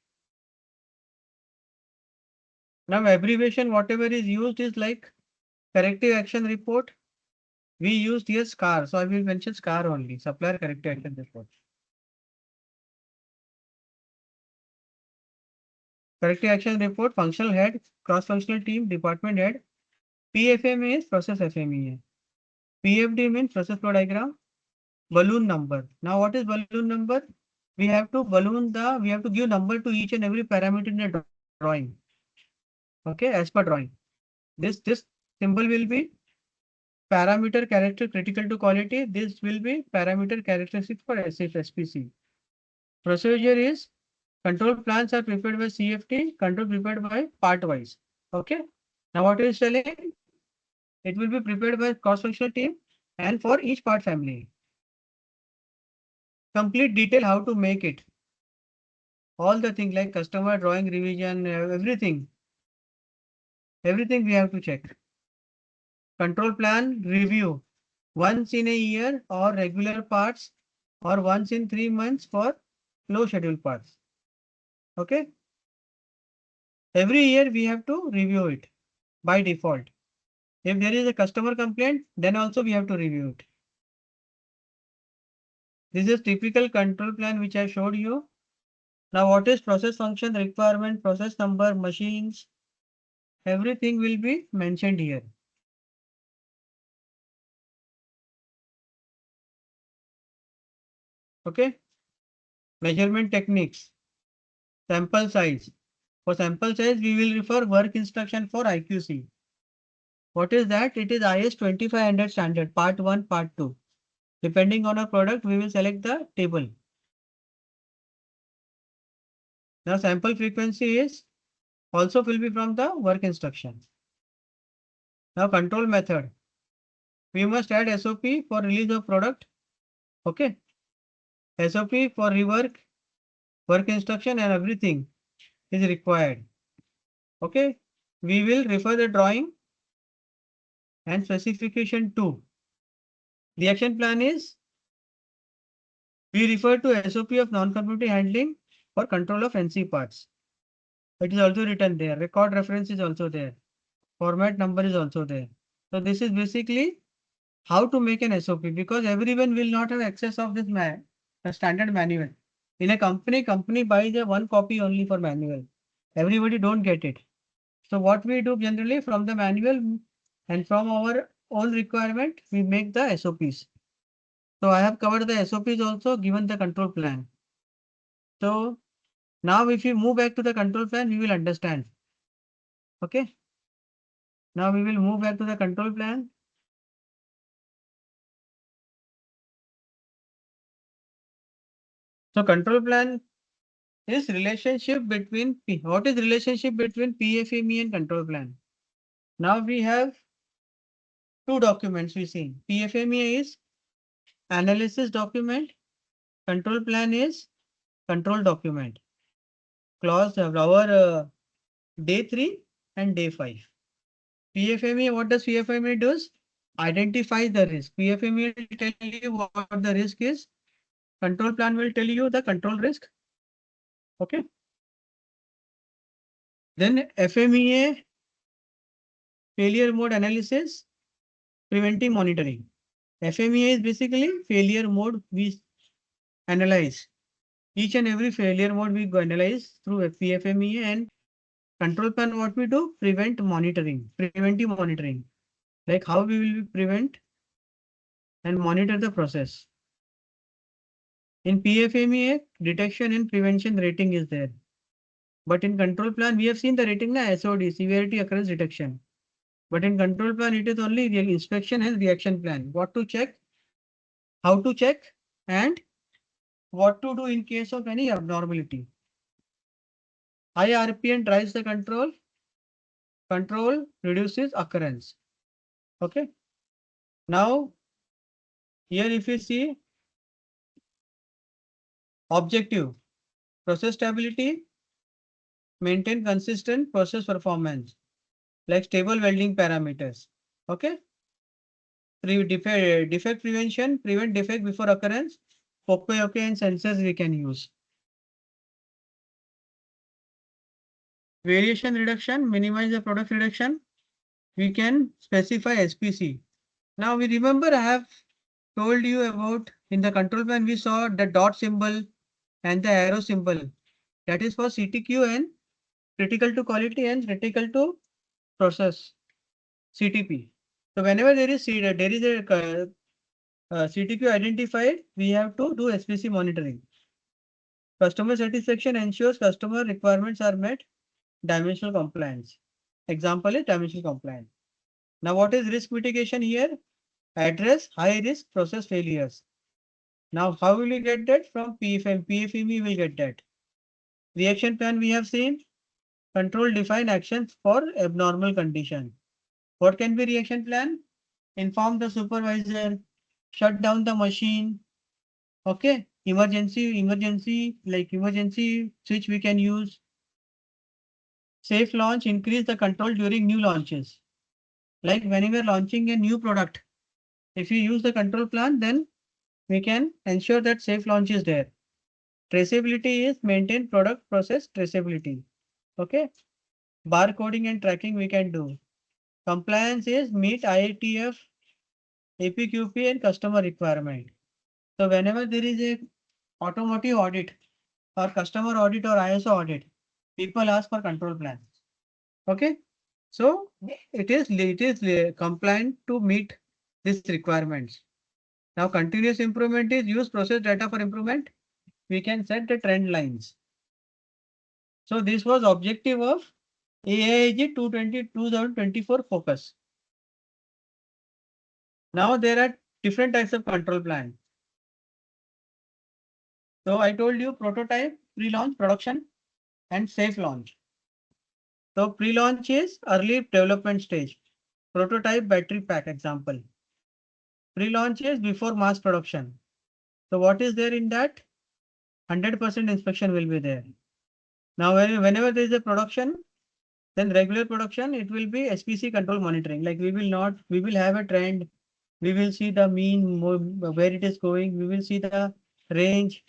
Now abbreviation, whatever is used is like corrective action report. We used here SCAR, so I will mention SCAR only, supplier corrective action report. Corrective action report, functional head, cross-functional team, department head. PFME is process FMEA. PFD means process flow diagram. Balloon number. Now what is balloon number? We have to give number to each and every parameter in a drawing. Okay, as per drawing. This symbol will be parameter character critical to quality. This will be parameter characteristics for SPC. Procedure is control plans are prepared by CFT, control prepared by part wise. Okay. Now what is telling? It will be prepared by cross-functional team and for each part family. Complete detail how to make it. All the things like customer drawing revision, everything. Everything we have to check. Control plan review once in a year or regular parts or once in 3 months for low schedule parts. Okay. Every year we have to review it by default. If there is a customer complaint, then also we have to review it. This is typical control plan which I showed you. Now what is process function requirement, process number, machines, everything will be mentioned here. Okay. Measurement techniques, sample size. For sample size, we will refer work instruction for IQC. What is that? It is IS 2500 standard, part 1, part 2. Depending on our product, we will select the table. Now sample frequency is also will be from the work instruction. Now control method. We must add SOP for release of product. Okay. SOP for rework, work instruction and everything is required. Okay. We will refer the drawing and specification 2. The action plan is we refer to SOP of non-conformity handling for control of NC parts. It is also written there. Record reference is also there. Format number is also there. So this is basically how to make an SOP, because everyone will not have access of this standard manual. In a company buys a one copy only for manual. Everybody don't get it. So what we do generally from the manual and from our own requirement, we make the SOPs. So I have covered the SOPs also, given the control plan. So now if we move back to the control plan, we will understand. Okay. Now we will move back to the control plan. So control plan is relationship between what is relationship between PFME and control plan? Now we have two documents we see. PFME is analysis document. Control plan is control document. Clause our day 3 and day 5. PFME, what does PFME does? Identify the risk. PFME will tell you what the risk is. Control plan will tell you the control risk. Okay. Then FMEA, failure mode analysis, preventive monitoring. FMEA is basically failure mode we analyze. Each and every failure mode we go analyze through PFMEA, and control plan what we do? Preventive monitoring. Like how we will prevent and monitor the process. In PFMEA, detection and prevention rating is there. But in control plan, we have seen the rating na SOD, severity occurrence detection. But in control plan, it is only the inspection and reaction plan. What to check, how to check, and what to do in case of any abnormality. High RPM drives the control. Control reduces occurrence. Okay. Now, here if you see objective, process stability, maintain consistent process performance, like stable welding parameters. Okay. Defect prevention, prevent defect before occurrence. Okay, and sensors we can use. Variation reduction, minimize the product reduction. We can specify SPC. Now we remember I have told you about in the control plan we saw the dot symbol and the arrow symbol. That is for CTQ and critical to quality and critical to process, CTP. So whenever there is a CTQ identified, we have to do SPC monitoring. Customer satisfaction ensures customer requirements are met. Dimensional compliance. Example is dimensional compliance. Now what is risk mitigation here? Address high risk process failures. Now how will we get that? From PFM? PFME will get that. Reaction plan we have seen. Control define actions for abnormal condition. What can be reaction plan? Inform the supervisor, shut down the machine. Okay, emergency switch we can use. Safe launch, increase the control during new launches. Like when we are launching a new product, if you use the control plan, then we can ensure that safe launch is there. Traceability is maintain product process traceability. Okay. Barcoding and tracking we can do. Compliance is meet IATF, APQP and customer requirement. So whenever there is a automotive audit or customer audit or ISO audit, people ask for control plans. Okay. So it is compliant to meet these requirements. Now continuous improvement is use process data for improvement. We can set the trend lines. So this was objective of AIG 2024 focus. Now there are different types of control plan. So I told you prototype, pre-launch, production, and safe launch. So pre-launch is early development stage. Prototype battery pack example. Pre-launch is before mass production. So what is there in that? 100% inspection will be there. Now whenever there is a production, Then regular production, it will be SPC control monitoring. Like we will have a trend. We will see the mean, where it is going. We will see the range.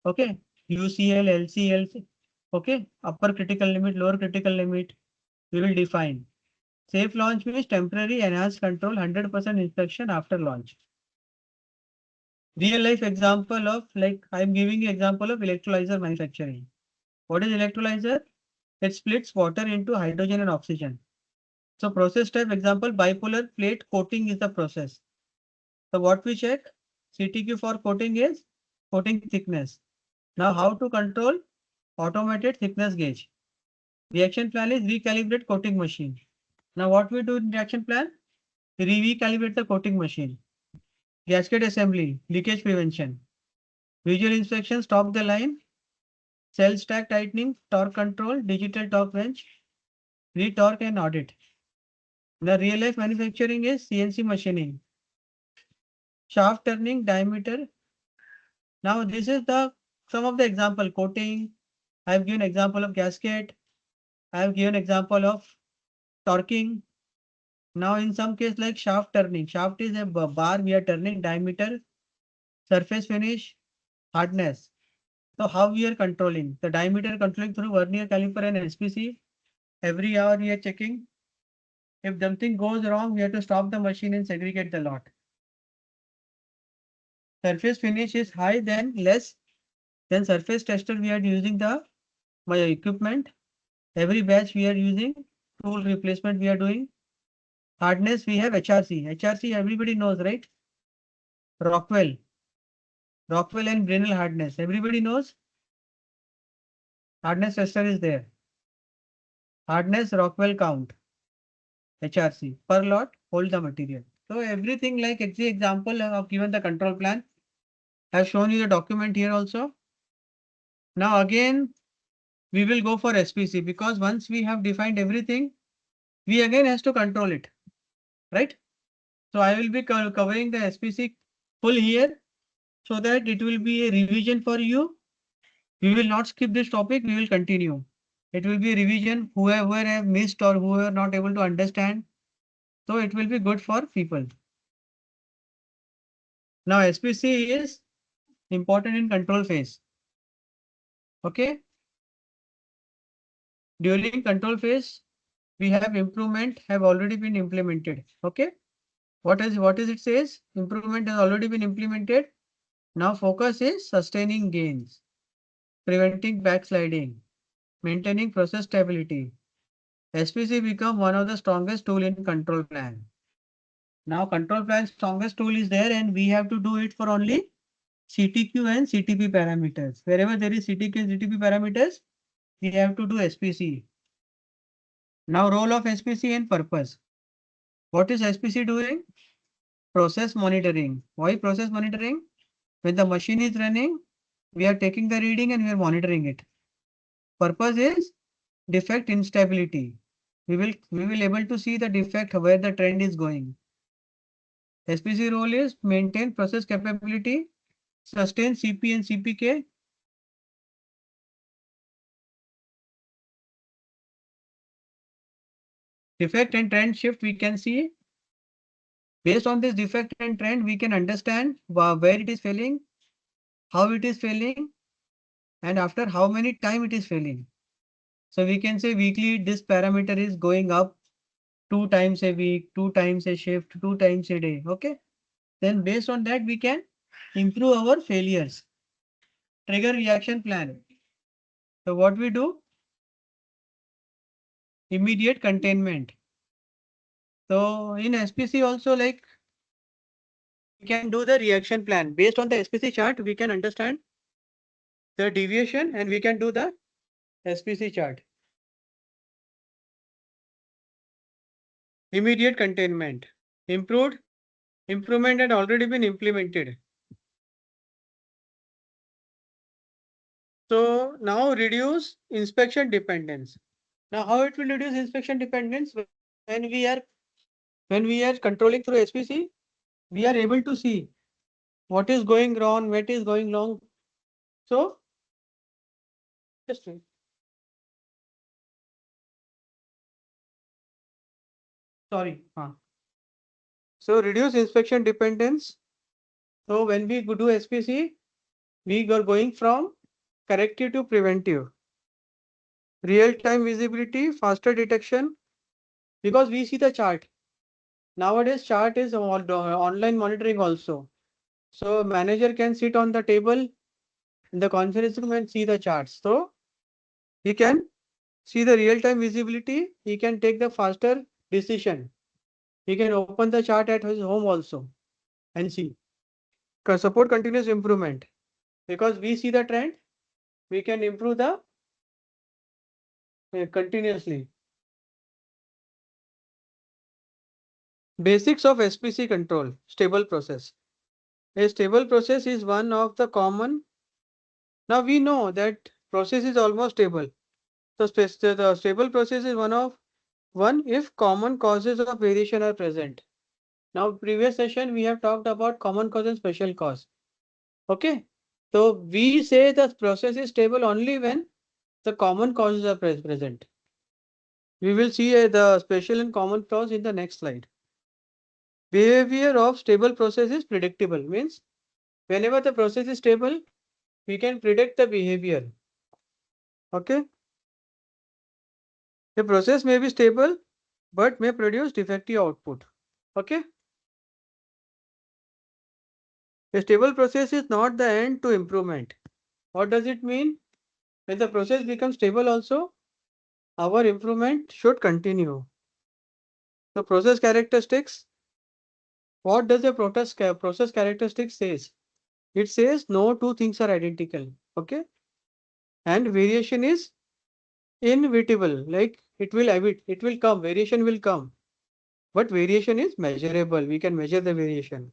Okay. UCL, LCL. Okay. Upper critical limit, lower critical limit. We will define. Safe launch means temporary enhanced control, 100% inspection after launch. Real life example of, like I'm giving you example of electrolyzer manufacturing. What is electrolyzer? It splits water into hydrogen and oxygen. So process type example, bipolar plate coating is the process. So what we check? CTQ for coating is coating thickness. Now how to control? Automated thickness gauge. Reaction plan is recalibrate coating machine. Now what we do in reaction plan? Recalibrate the coating machine. Gasket assembly, leakage prevention. Visual inspection, stop the line. Cell stack tightening, torque control, digital torque wrench, retorque and audit. The real life manufacturing is CNC machining. Shaft turning, diameter. Now this is the some of the example coating. I have given example of gasket. I have given example of torquing. Now in some case like shaft turning. Shaft is a bar we are turning, diameter, surface finish, hardness. So how we are controlling? The diameter controlling through vernier caliper and SPC. Every hour we are checking. If something goes wrong, we have to stop the machine and segregate the lot. Surface finish is high, then less. Then surface tester, we are using the my equipment. Every batch we are using. Tool replacement we are doing. Hardness, we have HRC. HRC everybody knows, right? Rockwell. Rockwell and Brinell hardness. Everybody knows. Hardness tester is there. Hardness, Rockwell count. HRC. Per lot, hold the material. So everything like example I have given the control plan. I have shown you the document here also. Now again, we will go for SPC because once we have defined everything, we again has to control it, right? So I will be covering the SPC full here so that it will be a revision for you. We will not skip this topic. We will continue. It will be a revision. Whoever have missed or whoever not able to understand. So it will be good for people. Now SPC is important in control phase. Okay. During control phase, we have improvement have already been implemented. Okay. What is it says? Improvement has already been implemented. Now focus is sustaining gains, preventing backsliding, maintaining process stability. SPC become one of the strongest tool in control plan. Now control plan strongest tool is there and we have to do it for only CTQ and CTP parameters. Wherever there is CTQ and CTP parameters, we have to do SPC. Now role of SPC and purpose. What is SPC doing? Process monitoring. Why process monitoring? When the machine is running, we are taking the reading and we are monitoring it. Purpose is defect instability. We will able to see the defect where the trend is going. SPC role is maintain process capability, sustain CP and CPK. Defect and trend shift we can see. Based on this defect and trend, we can understand where it is failing, how it is failing, and after how many time it is failing. So we can say weekly this parameter is going up 2 times a week, 2 times a shift, 2 times a day. Okay. Then based on that, we can improve our failures. Trigger reaction plan. So what we do? Immediate containment. So in SPC also like we can do the reaction plan. Based on the SPC chart, we can understand the deviation and we can do the SPC chart. Immediate containment. Improvement had already been implemented. So now reduce inspection dependence. Now how it will reduce inspection dependence? When we are controlling through SPC, we are able to see what is going wrong, what is going wrong. So just wait. sorry. So reduce inspection dependence. So when we do SPC, we are going from corrective to preventive. Real-time visibility, faster detection, because we see the chart. Nowadays, chart is online monitoring also. So manager can sit on the table in the conference room and see the charts. So he can see the real-time visibility. He can take the faster decision. He can open the chart at his home also and see. Support continuous improvement, because we see the trend, we can improve the continuously. Basics of SPC control, stable process. A stable process is one of the common. Now we know that process is almost stable. So the stable process is one if common causes of variation are present. Now previous session we have talked about common cause and special cause. Okay. So we say the process is stable only when the common causes are present. We will see the special and common cause in the next slide. Behavior of stable process is predictable, means whenever the process is stable, we can predict the behavior. Okay. The process may be stable, but may produce defective output. Okay. A stable process is not the end to improvement. What does it mean? When the process becomes stable also, our improvement should continue. The process characteristics. What does the process characteristics says? It says no two things are identical. Okay. And variation is inevitable. Like it will come, variation will come. But variation is measurable. We can measure the variation.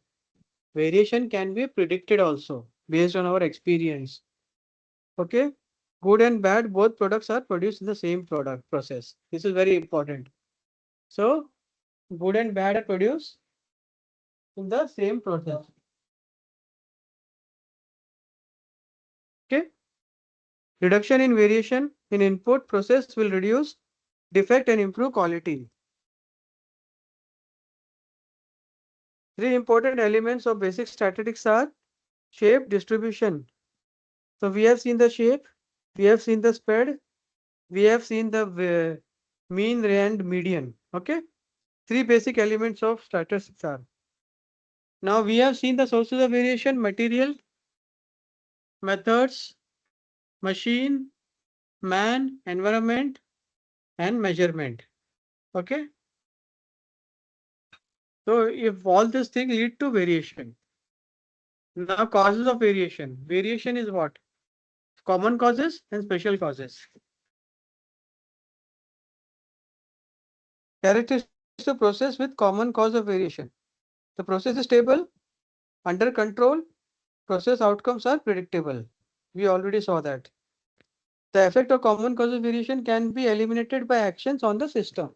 Variation can be predicted also based on our experience. Okay. Good and bad, both products are produced in the same product process. This is very important. So good and bad are produced in the same process. Okay. Reduction in variation in input process will reduce defect and improve quality. Three important elements of basic statistics are shape, distribution. So we have seen the shape, we have seen the spread, we have seen the mean and median. Okay. Three basic elements of statistics are. Now we have seen the sources of variation, material, methods, machine, man, environment, and measurement. Okay. So if all these things lead to variation. Now causes of variation. Variation is what? Common causes and special causes. Characteristics of process with common cause of variation. The process is stable, under control, process outcomes are predictable. We already saw that. The effect of common cause of variation can be eliminated by actions on the system.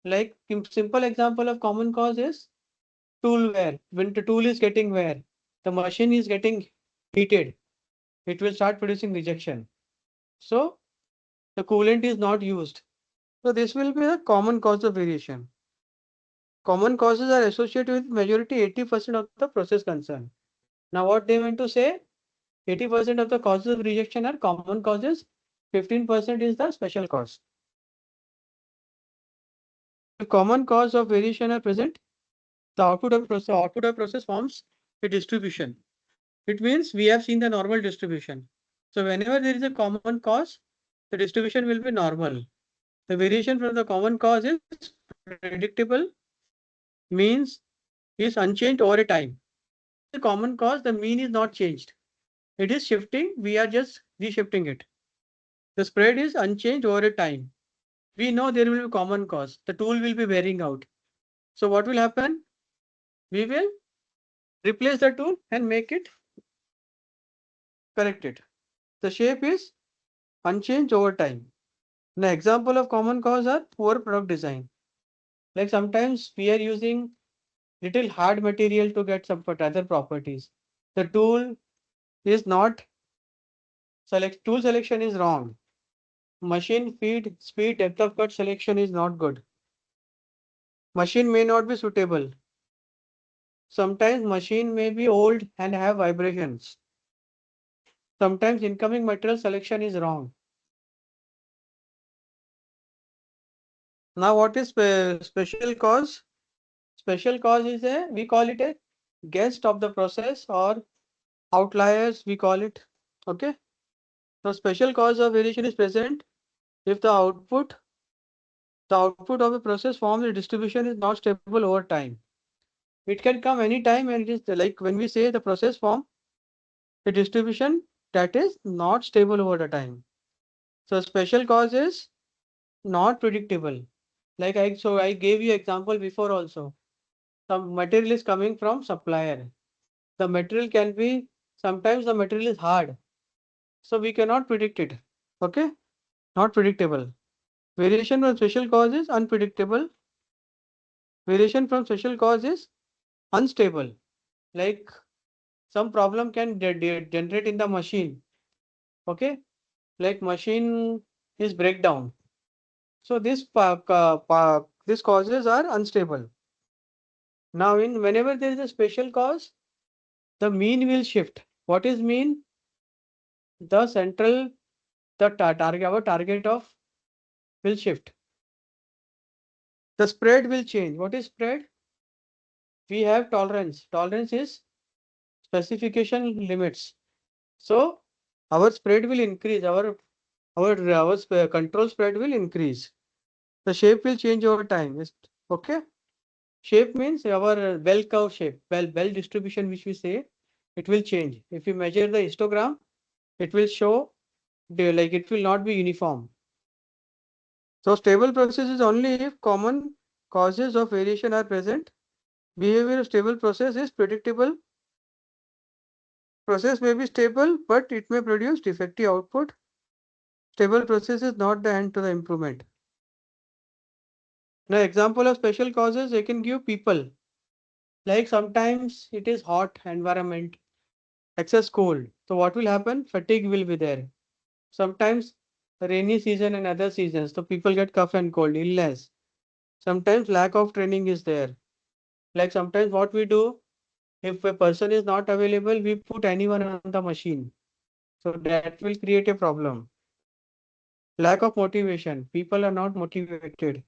Like simple example of common cause is tool wear. When the tool is getting wear, the machine is getting heated, it will start producing rejection. So the coolant is not used. So this will be a common cause of variation. Common causes are associated with majority 80% of the process concern. Now what they meant to say, 80% of the causes of rejection are common causes, 15% is the special cause. The common cause of variation are present, the output of process forms a distribution. It means we have seen the normal distribution. So whenever there is a common cause, the distribution will be normal. The variation from the common cause is predictable, means is unchanged over a time. The common cause, the mean is not changed. It is shifting, we are just reshifting it. The spread is unchanged over a time. We know there will be common cause. The tool will be wearing out. So what will happen? We will replace the tool and make it correct it. The shape is unchanged over time. An example of common cause are poor product design. Like sometimes we are using little hard material to get some other properties. The tool is not tool selection is wrong. Machine feed, speed, depth of cut selection is not good. Machine may not be suitable. Sometimes machine may be old and have vibrations. Sometimes incoming material selection is wrong. Now what is special cause? Special cause is we call it a guest of the process or outliers we call it. Okay. So special cause of variation is present if the output of a process forms a distribution is not stable over time. It can come anytime and it is like when we say the process form a distribution that is not stable over the time. So special cause is not predictable. Like I gave you example before also. Some material is coming from supplier. The material can be sometimes the material is hard. So we cannot predict it. Okay? Not predictable. Variation from special cause is unpredictable. Variation from special cause is unstable. Like some problem can generate in the machine. Okay? Like machine is breakdown. So this causes are unstable. Now whenever there is a special cause, the mean will shift. What is mean? The central our target of will shift. The spread will change. What is spread? We have tolerance. Tolerance is specification limits. So our spread will increase. Our control spread will increase. The shape will change over time. Okay. Shape means our bell curve shape, bell distribution, which we say, it will change. If you measure the histogram, it will show like it will not be uniform. So stable process is only if common causes of variation are present. Behavior of stable process is predictable. Process may be stable, but it may produce defective output. Stable process is not the end to the improvement. Now, example of special causes, I can give people. Like sometimes it is hot environment, excess cold. So what will happen? Fatigue will be there. Sometimes rainy season and other seasons, so people get cough and cold, illness. Sometimes lack of training is there. Like sometimes what we do, if a person is not available, we put anyone on the machine. So that will create a problem. Lack of motivation. People are not motivated.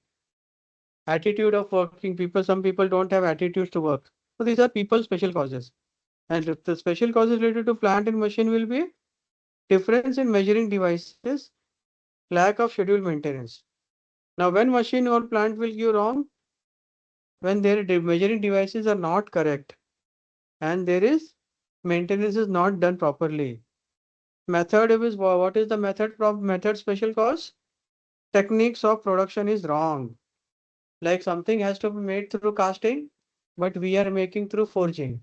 Attitude of working people. Some people don't have attitudes to work. So these are people special causes. And the special causes related to plant and machine will be difference in measuring devices, lack of schedule maintenance. Now, when machine or plant will give wrong, when their measuring devices are not correct and there is maintenance is not done properly. Method is what is the method special cause? Techniques of production is wrong. Like something has to be made through casting, but we are making through forging,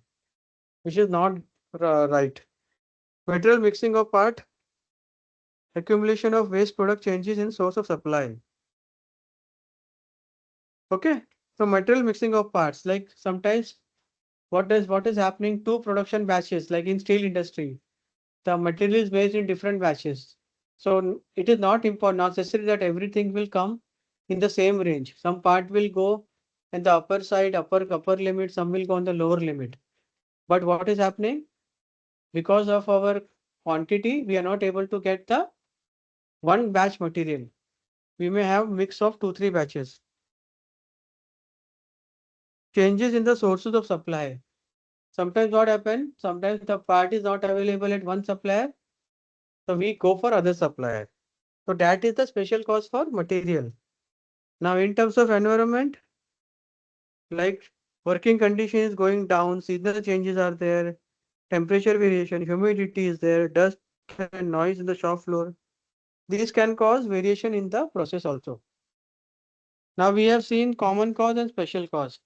which is not right. Material mixing of part, accumulation of waste product changes in source of supply. Okay, so material mixing of parts, like sometimes what is happening to production batches, like in steel industry, the material is based in different batches. So it is not necessary that everything will come in the same range. Some part will go in the upper side, upper limit, some will go on the lower limit. But what is happening? Because of our quantity, we are not able to get the one batch material. We may have mix of 2-3 batches. Changes in the sources of supply. Sometimes what happens? Sometimes the part is not available at one supplier, so we go for other supplier. So that is the special cause for material. Now in terms of environment, like working condition is going down, seasonal changes are there, temperature variation, humidity is there, dust and noise in the shop floor. These can cause variation in the process also. Now we have seen common cause and special cause.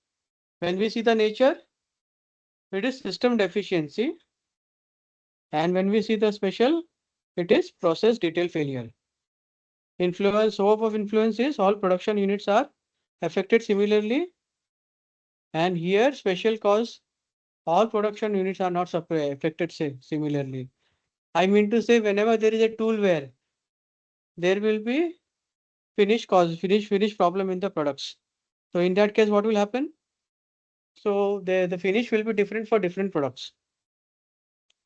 When we see the nature, it is system deficiency. And when we see the special, it is process detail failure. Scope of influence is all production units are affected similarly. And here special cause, all production units are not affected similarly. I mean to say whenever there is a tool wear, there will be finish problem in the products. So in that case, what will happen? So the finish will be different for different products.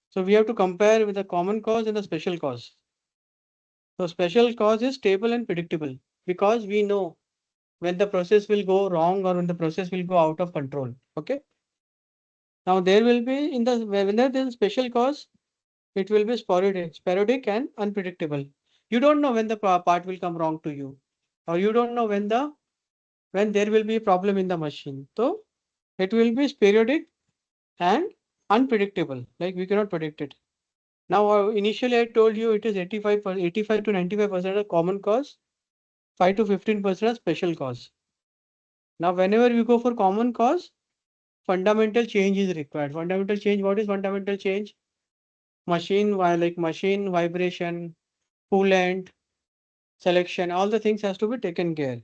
So we have to compare with the common cause and the special cause. So special cause is stable and predictable because we know when the process will go wrong or when the process will go out of control. Okay. Now there will be in the when there is special cause, it will be sporadic and unpredictable. You don't know when the part will come wrong to you, or you don't know when there will be a problem in the machine. So it will be periodic and unpredictable. Like we cannot predict it. Now initially I told you it is 85 to 95% of common cause, 5 to 15% of special cause. Now whenever we go for common cause, fundamental change is required. Fundamental change. What is fundamental change? Machine vibration, coolant, selection, all the things has to be taken care.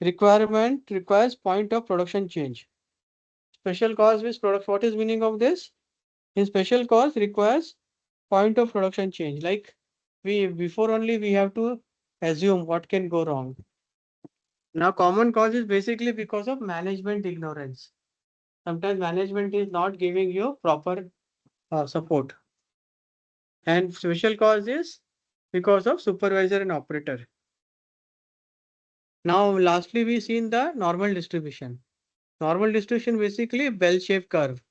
Requirement requires point of production change. Special cause with product. What is meaning of this? In special cause requires point of production change. Like before only we have to assume what can go wrong. Now common cause is basically because of management ignorance. Sometimes management is not giving you proper support. And special cause is because of supervisor and operator. Now lastly we seen the normal distribution. Normal distribution basically bell-shaped curve.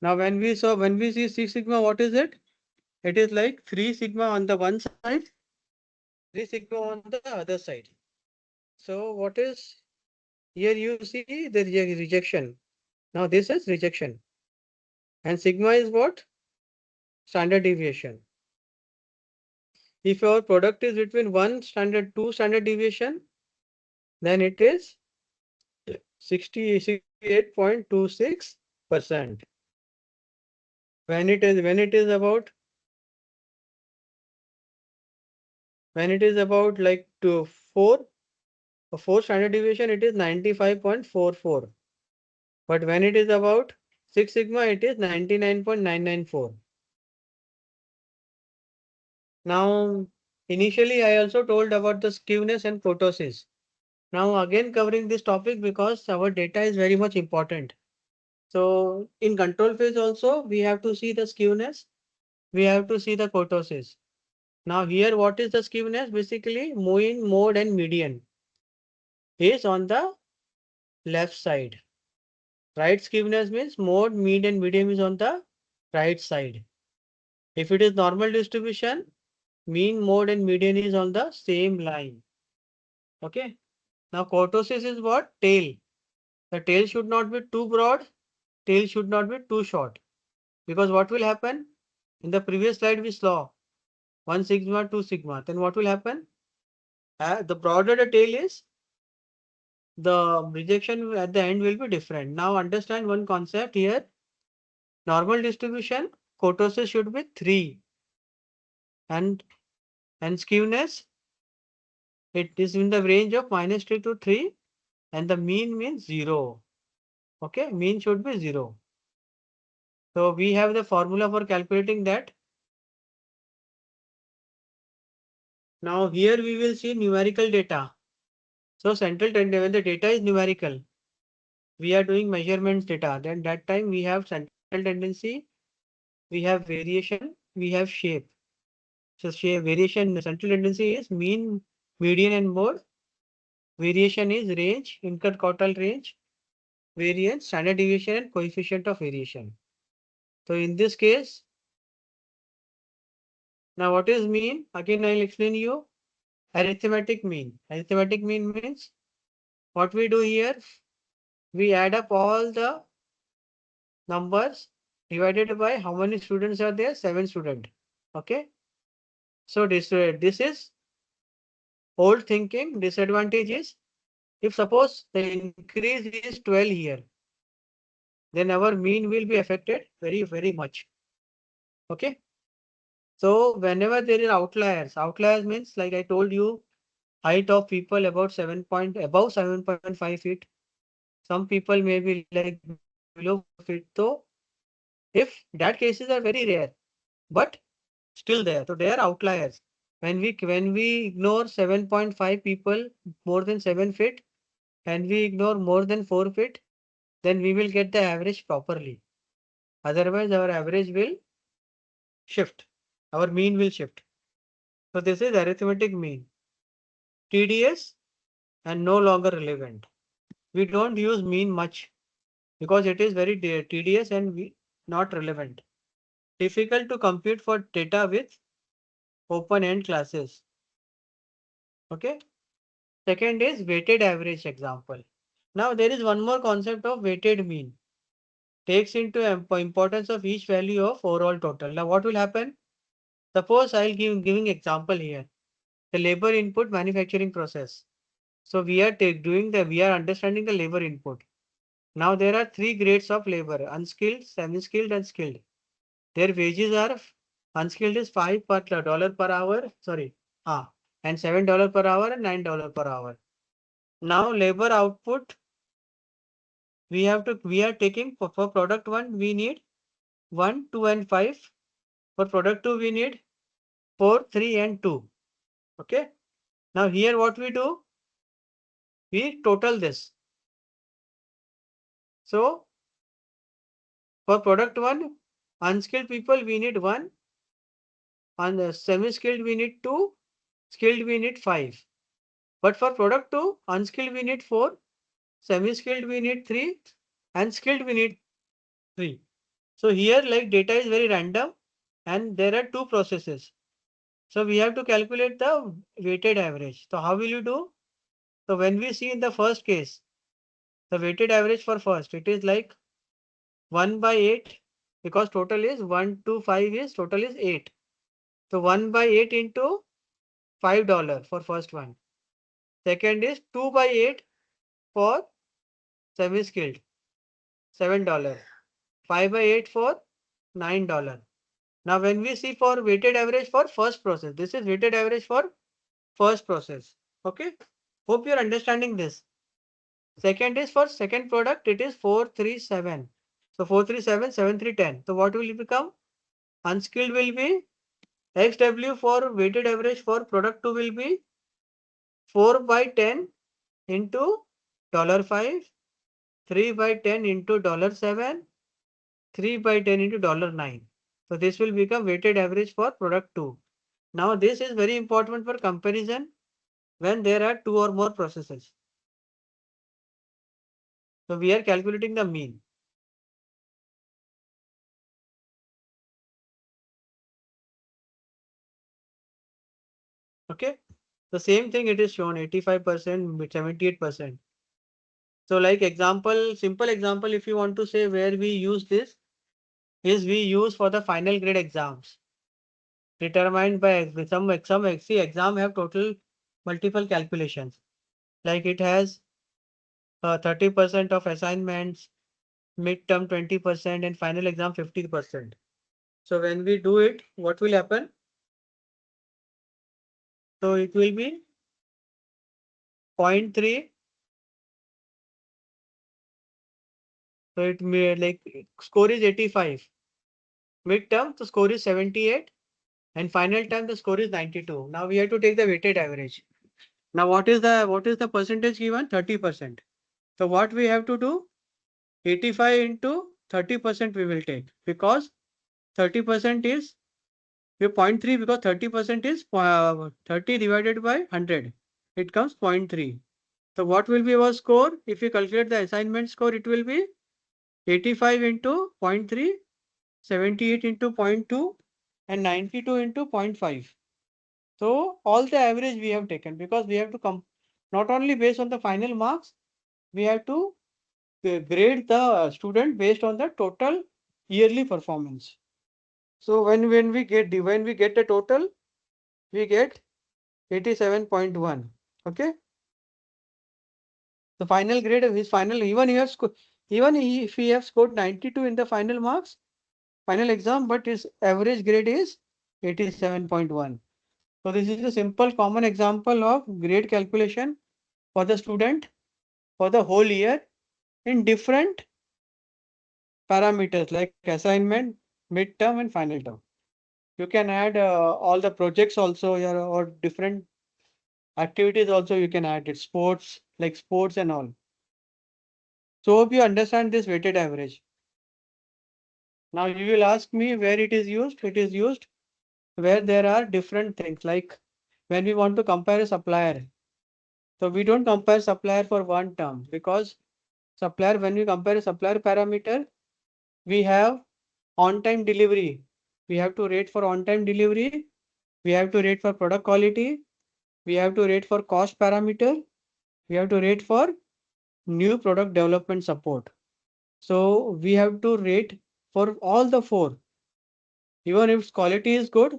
Now when we see Six Sigma, what is it? It is like 3 sigma on the one side, 3 sigma on the other side. So what is here you see the rejection. Now this is rejection. And sigma is what? Standard deviation. If our product is between 2 standard deviation, then it is 68.26%. When it is about like to 4 standard deviation, it is 95.44. But when it is about 6 sigma, it is 99.994. Now, initially, I also told about the skewness and kurtosis. Now, again, covering this topic because our data is very much important. So, in control phase also, we have to see the skewness. We have to see the kurtosis. Now, here, what is the skewness? Basically, mean, mode, and median is on the left side. Right skewness means mode, mean, and median is on the right side. If it is normal distribution, mean, mode, and median is on the same line. Okay. Now kurtosis is what? Tail. The tail should not be too broad. Tail should not be too short. Because what will happen? In the previous slide we saw 1 sigma, 2 sigma. Then what will happen? The broader the tail is, the rejection at the end will be different. Now understand one concept here. Normal distribution, kurtosis should be 3. And skewness, it is in the range of -3 to 3. And the mean means 0. Okay, mean should be 0. So we have the formula for calculating that. Now here we will see numerical data. So central tendency, when the data is numerical, we are doing measurements data. Then that time we have central tendency, we have variation, we have shape. So shape variation, central tendency is mean, median, and mode. Variation is range, interquartile range, variance, standard deviation, and coefficient of variation. So in this case, now what is mean? Again, I'll explain you. Arithmetic mean. Arithmetic mean means what we do here, we add up all the numbers divided by how many students are there? 7 students. Okay. So this is old thinking. Disadvantage is if suppose the increase is 12 here, then our mean will be affected very, very much. Okay. So whenever there is outliers means like I told you, height of people above 7.5 feet. Some people may be like below feet. So if that cases are very rare, but still there. So they are outliers. When we ignore 7.5 people more than 7 feet, and we ignore more than 4 feet, then we will get the average properly. Otherwise, our average will shift. Our mean will shift. So this is arithmetic mean. TDS and no longer relevant. We don't use mean much because it is very tedious and not relevant. Difficult to compute for data with open-end classes. Okay. Second is weighted average example. Now there is one more concept of weighted mean. Takes into importance of each value of overall total. Now what will happen? Suppose I'll giving example here. The labor input manufacturing process. So we are understanding the labor input. Now there are 3 grades of labor: unskilled, semi-skilled, and skilled. Their wages are unskilled is $5 per hour, and $7 per hour and $9 per hour. Now labor output we are taking for product 1 we need 1, 2, and 5. For product 2 we need 4, 3, and 2. Okay. Now here what we do? We total this. So for product 1, unskilled people we need 1, and semi-skilled we need 2, skilled we need 5. But for product 2, unskilled we need 4, semi-skilled we need 3, and skilled we need 3. So here like data is very random and there are 2 processes. So we have to calculate the weighted average. So how will you do? So when we see in the first case, the weighted average for first, it is like 1 by 8 because total is 1 to 5 is total is 8. So 1 by 8 into $5 for first one. Second is 2 by 8 for semi-skilled, $7. 5 by 8 for $9. Now when we see for weighted average for first process, this is weighted average for first process. Okay. Hope you're understanding this. Second is for second product, it is 437. So 437, 7310. So what will it become? Unskilled will be XW for weighted average for product 2 will be 4 by 10 into $5, 3 by 10 into $7, 3 by 10 into $9. So this will become weighted average for product 2. Now this is very important for comparison when there are 2 or more processes. So we are calculating the mean. Okay. The same thing it is shown 85%, 78%. So like example, simple example, if you want to say where we use this is we use for the final grade exams determined by some exam have total multiple calculations. Like it has 30% of assignments, midterm 20%, and final exam 50%. So when we do it, what will happen? So it will be 0.3. So it may like score is 85. Midterm, the score is 78. And final time, the score is 92. Now we have to take the weighted average. Now what is the percentage given? 30%. So what we have to do? 85 into 30% we will take because 30% is 0.3 because 30% is 30 divided by 100. It comes 0.3. So what will be our score? If you calculate the assignment score, it will be 85 into 0.3, 78 into 0.2, and 92 into 0.5. So all the average we have taken because we have to come not only based on the final marks, we have to grade the student based on the total yearly performance. So when we get the total, we get 87.1. Okay. The final grade of his final, even if he have scored 92 in the final marks, final exam, but his average grade is 87.1. So this is a simple common example of grade calculation for the student for the whole year in different parameters like assignment, midterm, and final term. You can add all the projects also here or different Activities also you can add it, sports, like sports and all. So hope you understand this weighted average. Now you will ask me where it is used. It is used where there are different things, like when we want to compare a supplier. So we don't compare supplier for one term, because supplier, when we compare a supplier parameter, we have on-time delivery. We have to rate for on-time delivery. We have to rate for product quality. We have to rate for cost parameter. We have to rate for new product development support. So we have to rate for all the four. Even if quality is good,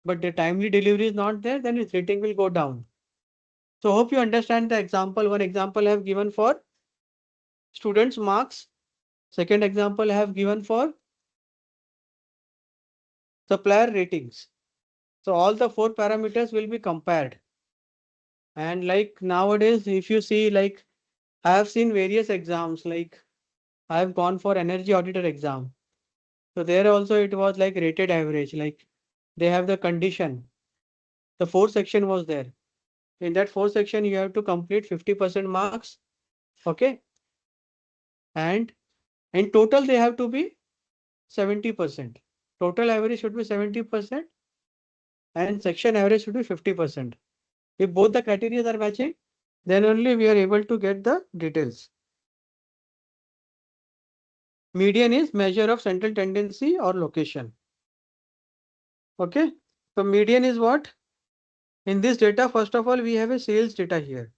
but the timely delivery is not there, then its rating will go down. So hope you understand the example. One example I have given for students' marks. Second example I have given for supplier ratings. So all the four parameters will be compared. And like nowadays, if you see, like I have seen various exams, like I have gone for energy auditor exam. So there also it was like rated average, like they have the condition. The fourth section was there. In that fourth section, you have to complete 50% marks. Okay. And in total, they have to be 70%. Total average should be 70% and section average should be 50%. If both the criteria are matching, then only we are able to get the details. Median is measure of central tendency or location. Okay. So median is what? In this data, first of all, we have a sales data here.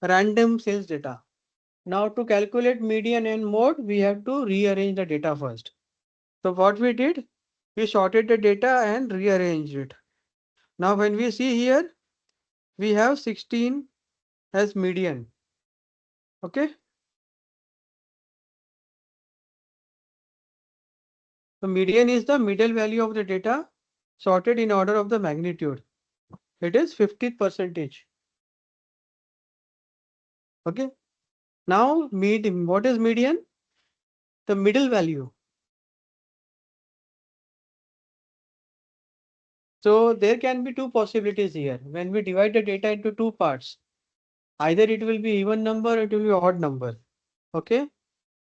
Random sales data. Now to calculate median and mode, we have to rearrange the data first. So what we did, we sorted the data and rearranged it. Now when we see here, we have 16 as median. Okay. So median is the middle value of the data sorted in order of the magnitude. It is 50th percentage. Okay. Now what is median? The middle value. So there can be two possibilities here. When we divide the data into two parts, either it will be even number, it will be odd number. Okay.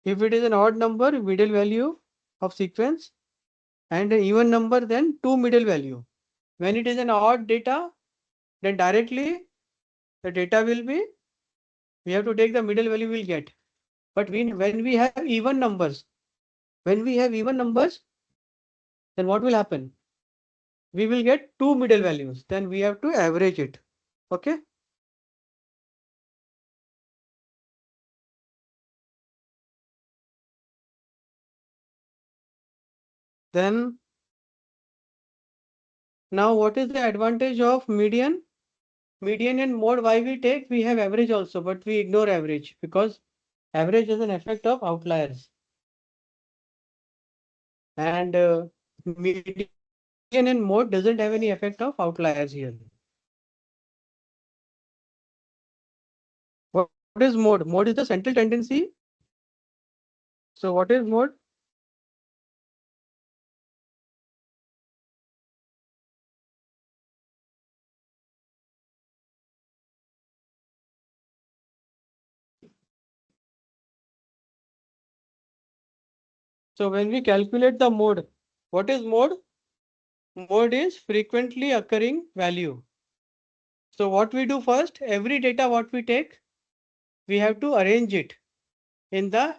If it is an odd number, middle value of sequence, and an even number, then two middle value. When it is an odd data, then directly the data will be, we have to take the middle value we'll get. But when we have even numbers, then what will happen? We will get two middle values. Then we have to average it. Okay. Then now what is the advantage of median? Median and mode, why we take? We have average also, but we ignore average because average is an effect of outliers. And median and mode doesn't have any effect of outliers here. What is mode? Mode is the central tendency. So what is mode? So when we calculate the mode, what is mode? Mode is frequently occurring value. So what we do first, every data what we take, we have to arrange it in the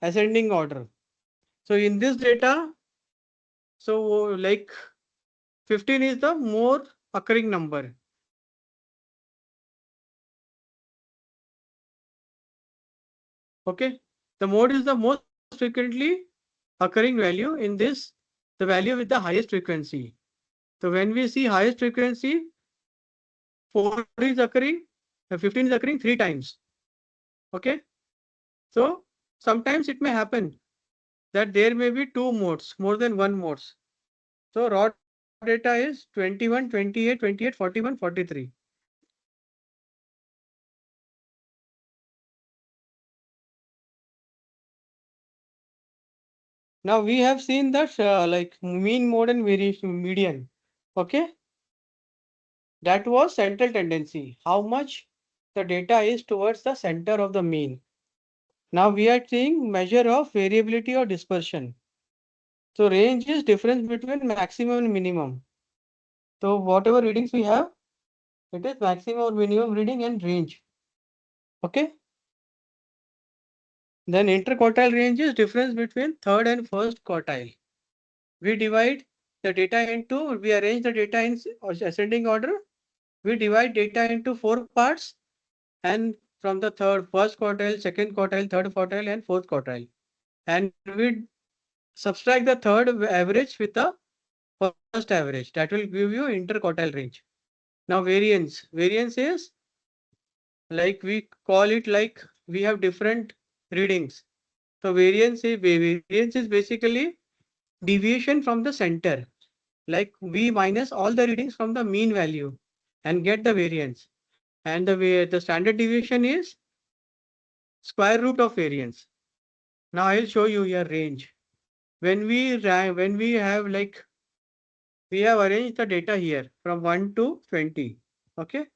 ascending order. So in this data, so like 15 is the more occurring number. Okay. The mode is the most frequently occurring value in this, the value with the highest frequency. So when we see highest frequency, 4 is occurring, 15 is occurring 3 times. Okay. So sometimes it may happen that there may be two modes, more than one modes. So raw data is 21, 28, 28, 41, 43. Now we have seen that like mean mode and variation median. Okay. That was central tendency, how much the data is towards the center of the mean. Now we are seeing measure of variability or dispersion. So range is difference between maximum and minimum. So whatever readings we have, it is maximum or minimum reading and range. Okay. Then interquartile range is difference between third and first quartile. We divide the data into, we arrange the data in ascending order. We divide data into 4 parts, and from the first quartile, second quartile, third quartile, and fourth quartile. And we subtract the third average with the first average. That will give you interquartile range. Now variance. Variance is like we call it like we have different readings. So variance is basically deviation from the center. Like we minus all the readings from the mean value and get the variance. And the standard deviation is square root of variance. Now I'll show you your range. When we have like we have arranged the data here from 1 to 20. Okay.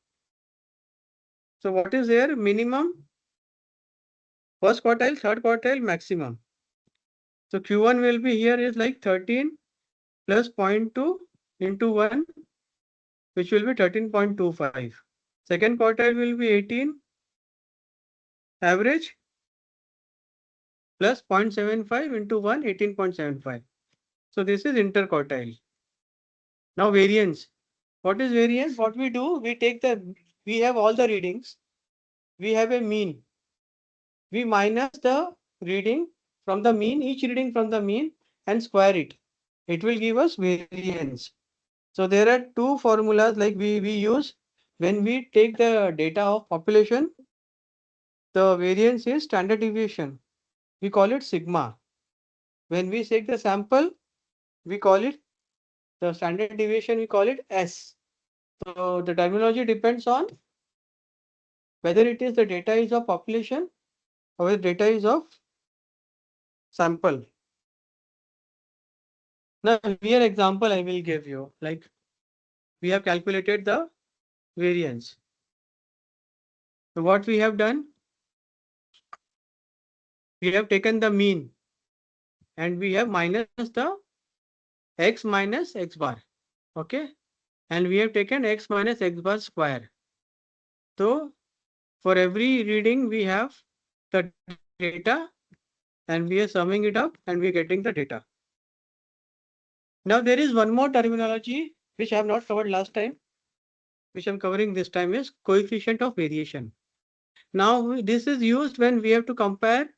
So what is there? Minimum, first quartile, third quartile, maximum. So Q1 will be here is like 13 plus 0.2 into 1, which will be 13.25. Second quartile will be 18 average plus 0.75 into 1, 18.75. So this is interquartile. Now variance. What is variance? What we do, we have all the readings. We have a mean. We minus the reading from the mean, each reading from the mean, and square it. It will give us variance. So there are two formulas like we use when we take the data of population. The variance is standard deviation. We call it sigma. When we take the sample, we call it the standard deviation, we call it S. So the terminology depends on whether it is the data is of population or the data is of sample. Now here example I will give you, like we have calculated the variance. So what we have done, we have taken the mean and we have minus the x minus x bar. Okay. And we have taken x minus x bar square. So for every reading we have the data and we are summing it up and we are getting the data. Now there is one more terminology which I have not covered last time, which I am covering this time, is coefficient of variation. Now this is used when we have to compare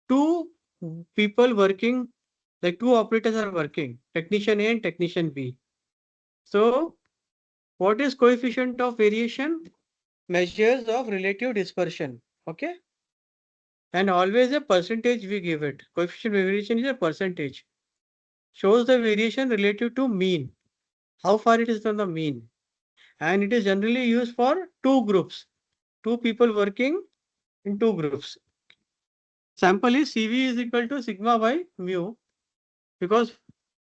two people working, like two operators are working, technician A and technician B. So what is coefficient of variation? Measures of relative dispersion. Okay. And always a percentage we give it. Coefficient of variation is a percentage. Shows the variation relative to mean. How far it is from the mean. And it is generally used for two groups. Two people working in two groups. Sample is CV is equal to sigma by mu. Because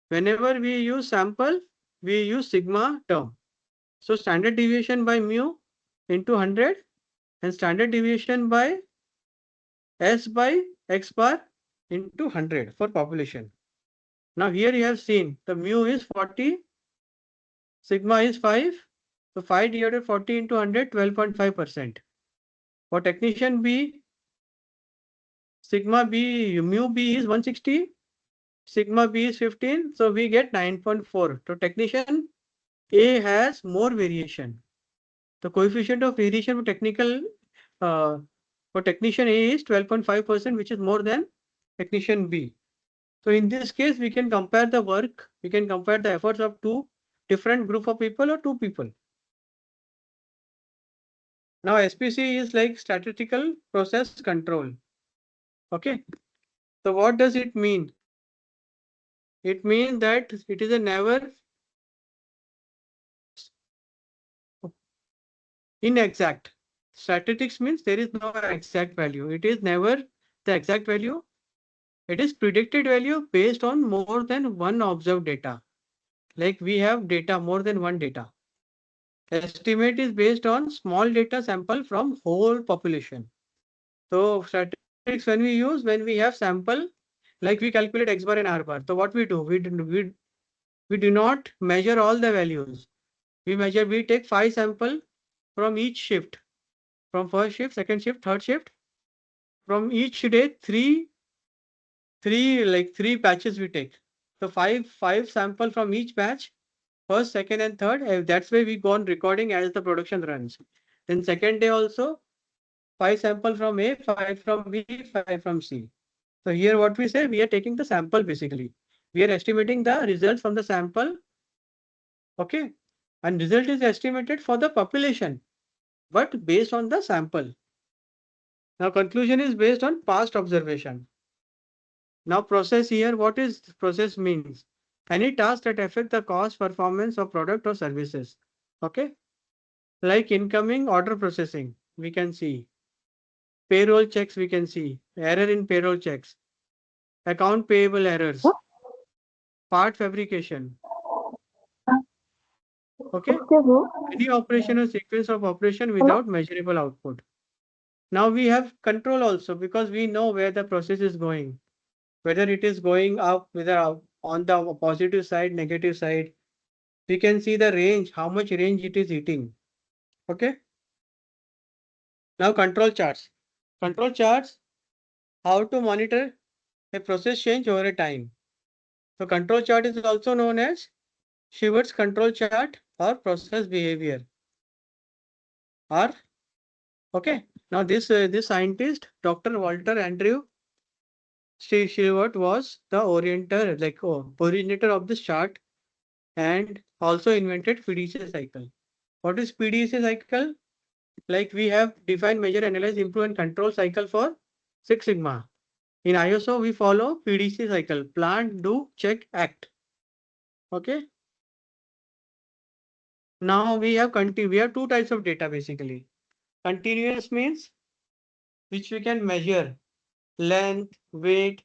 whenever we use sample, we use sigma term. So standard deviation by mu into 100 and standard deviation by S by X bar into 100 for population. Now here you have seen the mu is 40, sigma is 5. So 5 divided 40 into 100, 12.5%. For technician B, sigma B, mu B is 160, sigma B is 15. So we get 9.4. So technician A has more variation. The coefficient of variation for technician A is 12.5%, which is more than technician B. So in this case, we can compare the work, we can compare the efforts of two different group of people or two people. Now SPC is like statistical process control. Okay. So what does it mean? It means that it is a never inexact. Statistics means there is no exact value. It is never the exact value. It is predicted value based on more than one observed data. Like we have data, more than one data. Estimate is based on small data sample from whole population. So statistics when we have sample, like we calculate X bar and R bar. So what we do, we do not measure all the values. We take 5 sample from each shift, from first shift, second shift, third shift. From each day, three batches we take. So five sample from each batch, first, second, and third. That's why we go on recording as the production runs. Then second day also, 5 sample from A, 5 from B, 5 from C. So here what we say, we are taking the sample basically. We are estimating the results from the sample. Okay. And result is estimated for the population, but based on the sample. Now conclusion is based on past observation. Now process here, what is process means? Any task that affect the cost, performance of product or services. Okay. Like incoming order processing, we can see. Payroll checks, we can see. Error in payroll checks. Account payable errors. Part fabrication. Okay. Any operation or sequence of operation without measurable output. Now we have control also because we know where the process is going. Whether it is going up, whether on the positive side, negative side. We can see the range, how much range it is eating. Okay. Now control charts. Control charts, how to monitor a process change over a time. So control chart is also known as Shivert's control chart or process behavior. Or okay. Now this scientist, Dr. Walter Andrew Shivert, was the originator of this chart and also invented PDCA cycle. What is PDCA cycle? Like we have defined, measure, analyze, improve, and control cycle for Six Sigma. In ISO, we follow PDCA cycle: plan, do, check, act. Okay. Now we have two types of data basically. Continuous means which we can measure, length, weight.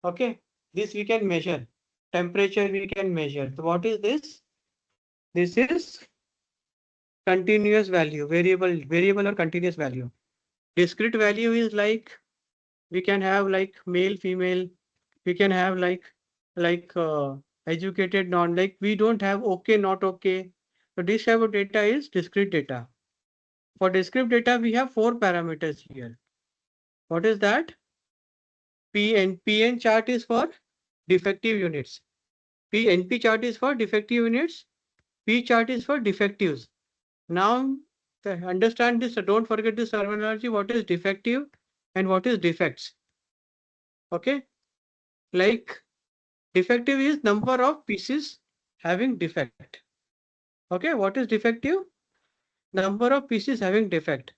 Okay, this we can measure. Temperature we can measure. So what is this? This is continuous value, variable or continuous value. Discrete value is like we can have like male, female. We can have like educated, non. Like we don't have okay, not okay. So this type of data is discrete data. For discrete data, we have 4 parameters here. What is that? PN chart is for defective units. NP chart is for defective units. P chart is for defectives. Now, understand this. Don't forget this terminology. What is defective and what is defects? Okay. Like defective is number of pieces having defect. Okay. What is defective? Number of pieces having defect.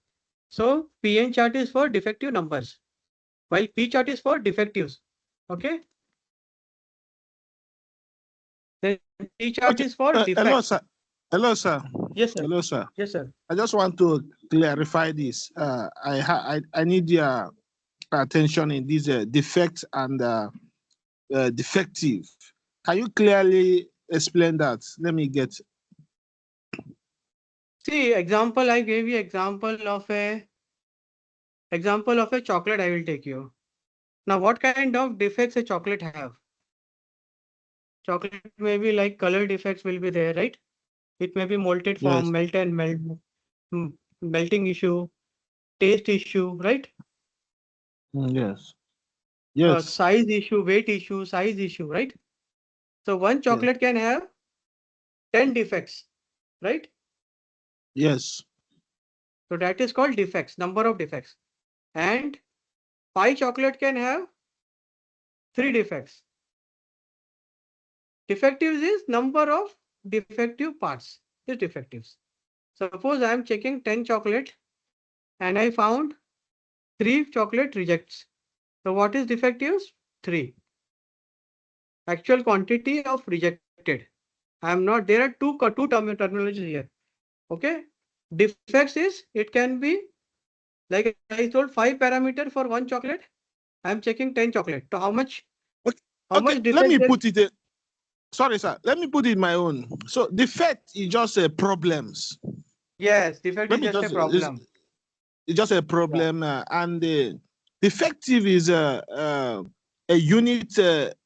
So PN chart is for defective numbers, while P chart is for defectives. Okay. Then T chart is for defect. Hello, sir. Hello, sir. Yes, sir. Hello, sir. Yes, sir. I just want to clarify this. I need your attention in this defect and defective. Can you clearly explain that? Let me get. See, example, I gave you example of a chocolate I will take you. Now, what kind of defects a chocolate have? Chocolate may be like color defects will be there, right? It may be molted form, melting issue, taste issue, right? Yes. Yes. Size issue, weight issue, size issue, right? So one chocolate can have 10 defects, right? Yes. So that is called defects, number of defects. And 5 chocolate can have 3 defects. Defectives is number of defective parts is defectives. Suppose I am checking 10 chocolate and I found 3 chocolate rejects. So what is defectives? 3. Actual quantity of rejected. I am not, there are two terminologies here. Okay. Defects is, it can be like I told 5 parameter for one chocolate. I am checking 10 chocolate. So how much? How much defect? Let me put it. Sorry, sir. Let me put it my own. So defect is just a problems. Yes, defect is Maybe just a problem. it's just a problem, and the defective is a unit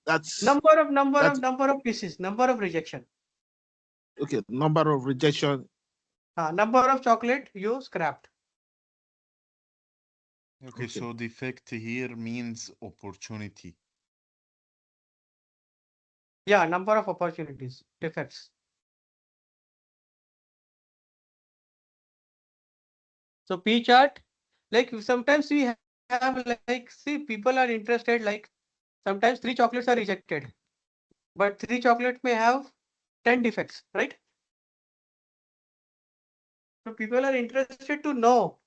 that's Number of pieces, number of rejection. okay. Number of rejection. Number of chocolate you scrapped. Okay, so defect here means opportunity. Yeah, number of opportunities, defects. So P chart, like sometimes we have like, see, people are interested, like sometimes 3 chocolates are rejected, but 3 chocolates may have 10 defects, right? So people are interested to know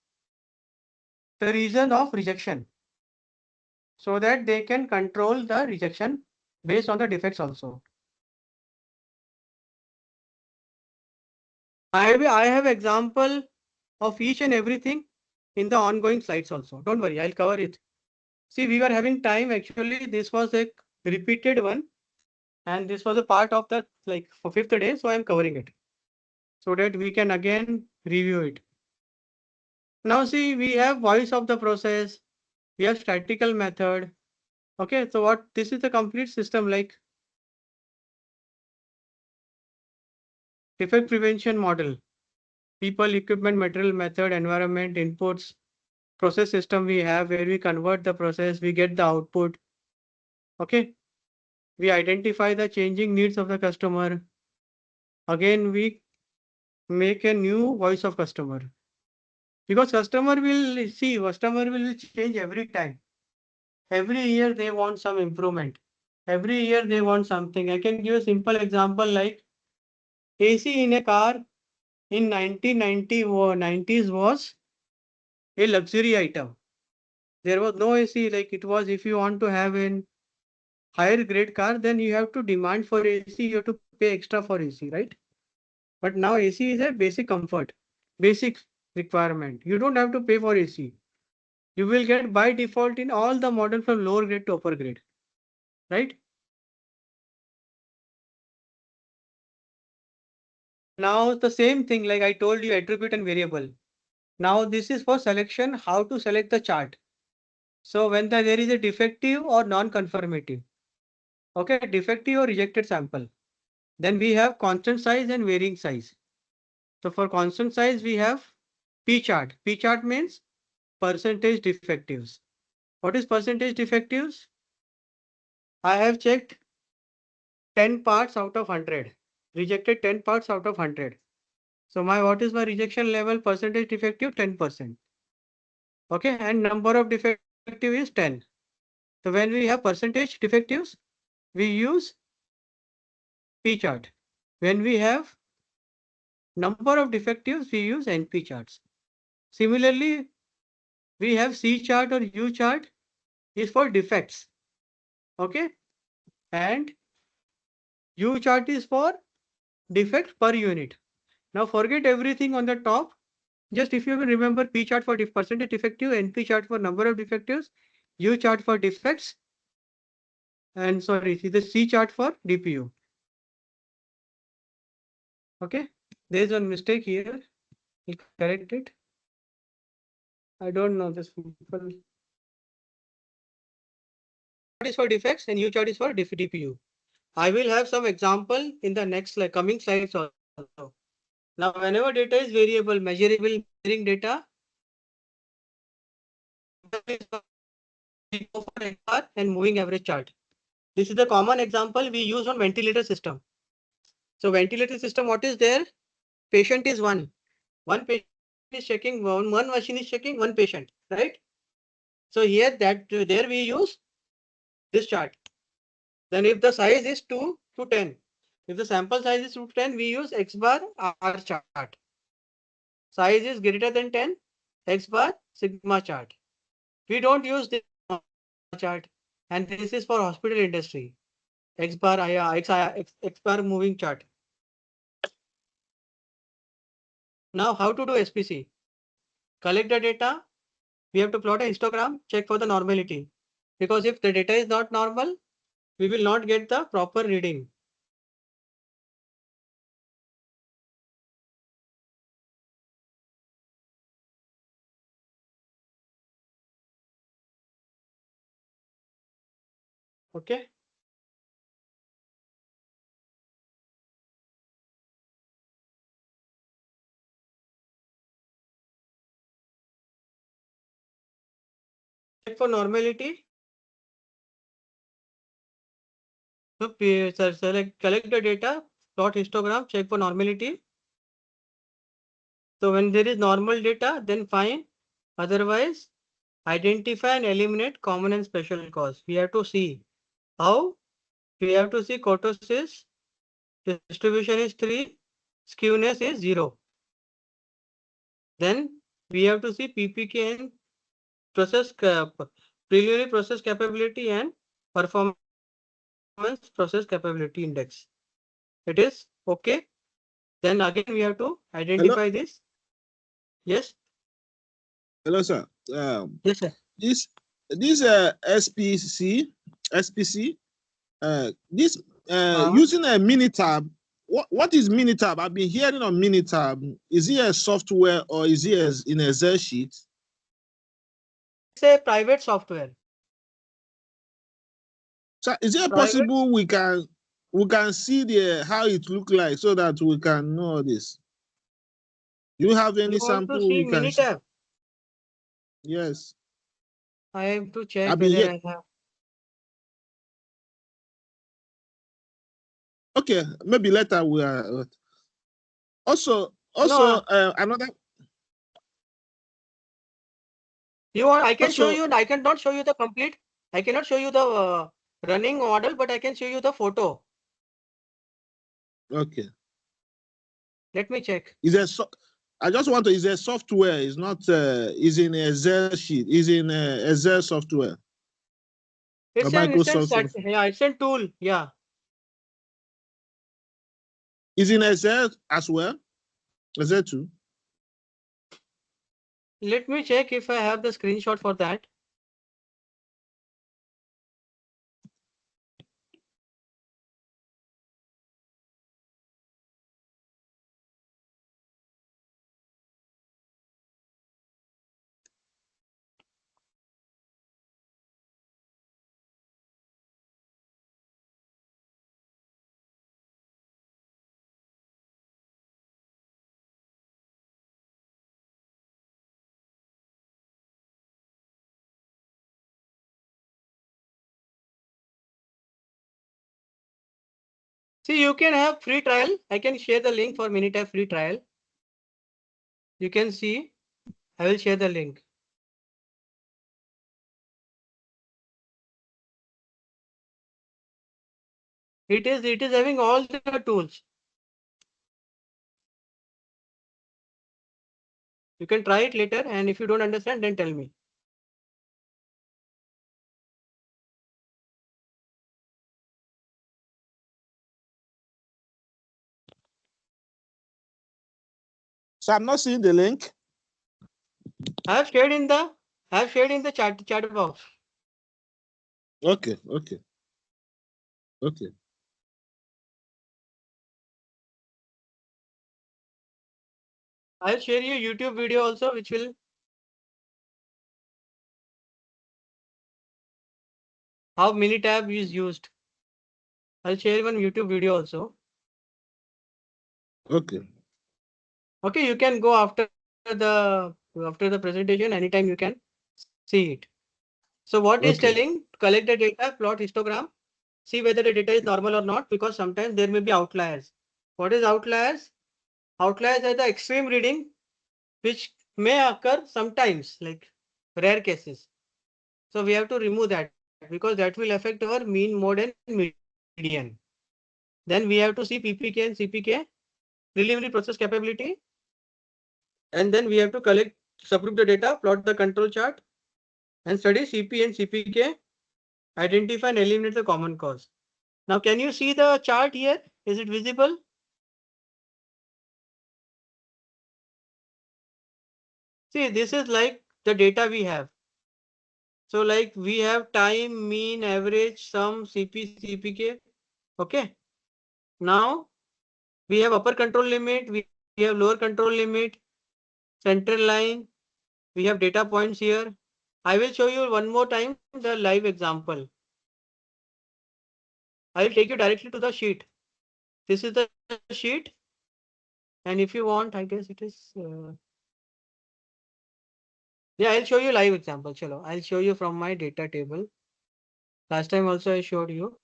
the reason of rejection so that they can control the rejection based on the defects also. I have example of each and everything in the ongoing slides also. Don't worry, I'll cover it. See, we were having time. Actually, this was a repeated one, and this was a part of the like for 5th day. So I'm covering it so that we can again review it. Now, see, we have voice of the process. We have statistical method. Okay, so what this is the complete system like defect prevention model, people, equipment, material, method, environment, inputs, process system we have where we convert the process, we get the output. Okay, we identify the changing needs of the customer. Again, we make a new voice of customer because customer will change every time. Every year they want some improvement. Every year they want something. I can give a simple example like AC in a car in 1990 or 90s was a luxury item. There was no AC, like it was if you want to have an higher grade car, then you have to demand for AC, you have to pay extra for AC, right? But now AC is a basic comfort, basic requirement. You don't have to pay for AC. You will get by default in all the model from lower grade to upper grade, right? Now the same thing, like I told you, attribute and variable. Now this is for selection, how to select the chart. So when there is a defective or non-conformative, okay, defective or rejected sample, then we have constant size and varying size. So for constant size, we have P chart. P chart means percentage defectives. What is percentage defectives? I have checked 10 parts out of 100, rejected 10 parts out of 100. So what is my rejection level? Percentage defective 10%. Okay, and number of defective is 10. So when we have percentage defectives, we use P chart. When we have number of defectives, we use NP charts. Similarly, we have C chart or U chart is for defects. Okay, and U chart is for defect per unit. Now forget everything on the top. Just if you will remember P chart for percentage defective, NP chart for number of defectives, U chart for defects, and sorry, see the C chart for DPU. Okay, there is one mistake here. We'll correct it. I don't know this people. Is for defects and U chart is for DPU. I will have some example in the next coming slides also. Now, whenever data is variable, measurable, measuring data, and moving average chart. This is the common example we use on ventilator system. So ventilator system, what is there? Patient is one. One patient is checking, one machine is checking one patient, right? So here there we use this chart. Then if the size is 2 to 10, if the sample size is 2 to 10, we use X bar R chart. Size is greater than 10, X bar sigma chart. We don't use this chart, and this is for hospital industry. X bar X bar moving chart. Now, how to do SPC? Collect the data. We have to plot a histogram, check for the normality. Because if the data is not normal, we will not get the proper reading. Okay. Check for normality. So collect the data, plot histogram, check for normality. So when there is normal data, then fine. Otherwise, identify and eliminate common and special cause. We have to see how. We have to see kurtosis, distribution is 3, skewness is 0. Then we have to see PPK and preliminary process capability and performance process capability index. It is okay. Then again we have to identify this. Yes. Hello, sir. Yes, sir. This SPC, this using a Minitab. What is Minitab? I've been hearing on Minitab. Is it a software or is it in a Excel sheet? It's a private software. So is it Private. possible we can see the how it look like so that we can know this? Do you have any You want sample to see we can? Minitab? Yes. I have to check I've been whether here. I have. Okay, maybe later we are. Also, No. Another. You want? I can show Also, you. I cannot show you the complete. I cannot show you the running model, but I can show you the photo. okay. Let me check. I just want to. Is a software? It's not. Is in a Excel sheet. Is in a Excel software. It's an yeah. It's a tool. Yeah. Is in Excel as well. Excel too. Let me check if I have the screenshot for that. See, you can have free trial. I can share the link for Minitab free trial. You can see. I will share the link. It is having all the tools. You can try it later, and if you don't understand, then tell me. So I'm not seeing the link. I have shared in the chat box. Okay. I'll share you YouTube video also, which will how Minitab is used. I'll share one YouTube video also. Okay. Okay, you can go after the presentation anytime you can see it. So what is telling? Collect the data, plot histogram, see whether the data is normal or not, because sometimes there may be outliers. What is outliers? Outliers are the extreme reading which may occur sometimes, like rare cases. So we have to remove that because that will affect our mean, mode and median. Then we have to see PPK and CPK, preliminary process capability. And then we have to collect, subgroup the data, plot the control chart, and study CP and CPK, identify and eliminate the common cause. Now, can you see the chart here? Is it visible? See, this is like the data we have. So like we have time, mean, average, sum, CP, CPK. Okay. Now we have upper control limit, we have lower control limit, central line, we have data points here. I will show you one more time the live example. I'll take you directly to the sheet. This is the sheet. And if you want, I guess it is. Yeah, I'll show you live example. Chalo, I'll show you from my data table. Last time also I showed you.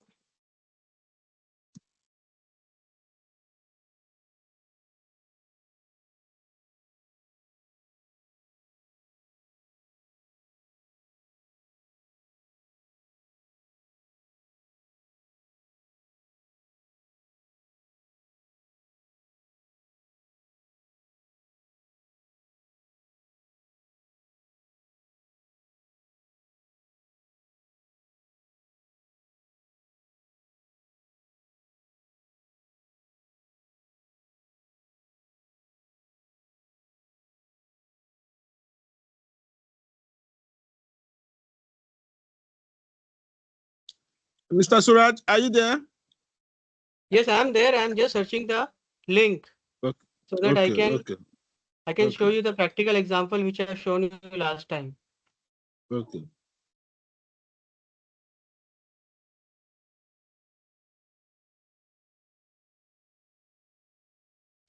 Mr. Suraj, are you there? Yes, I'm there. I'm just searching the link Okay. so that I Okay. can show Okay. you the practical example which I have shown you last time. Okay.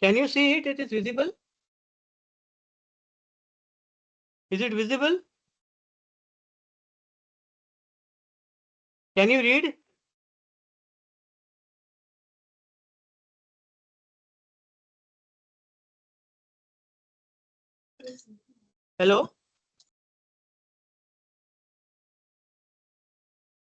Can you see it? It is visible. Is it visible? Can you read? Hello?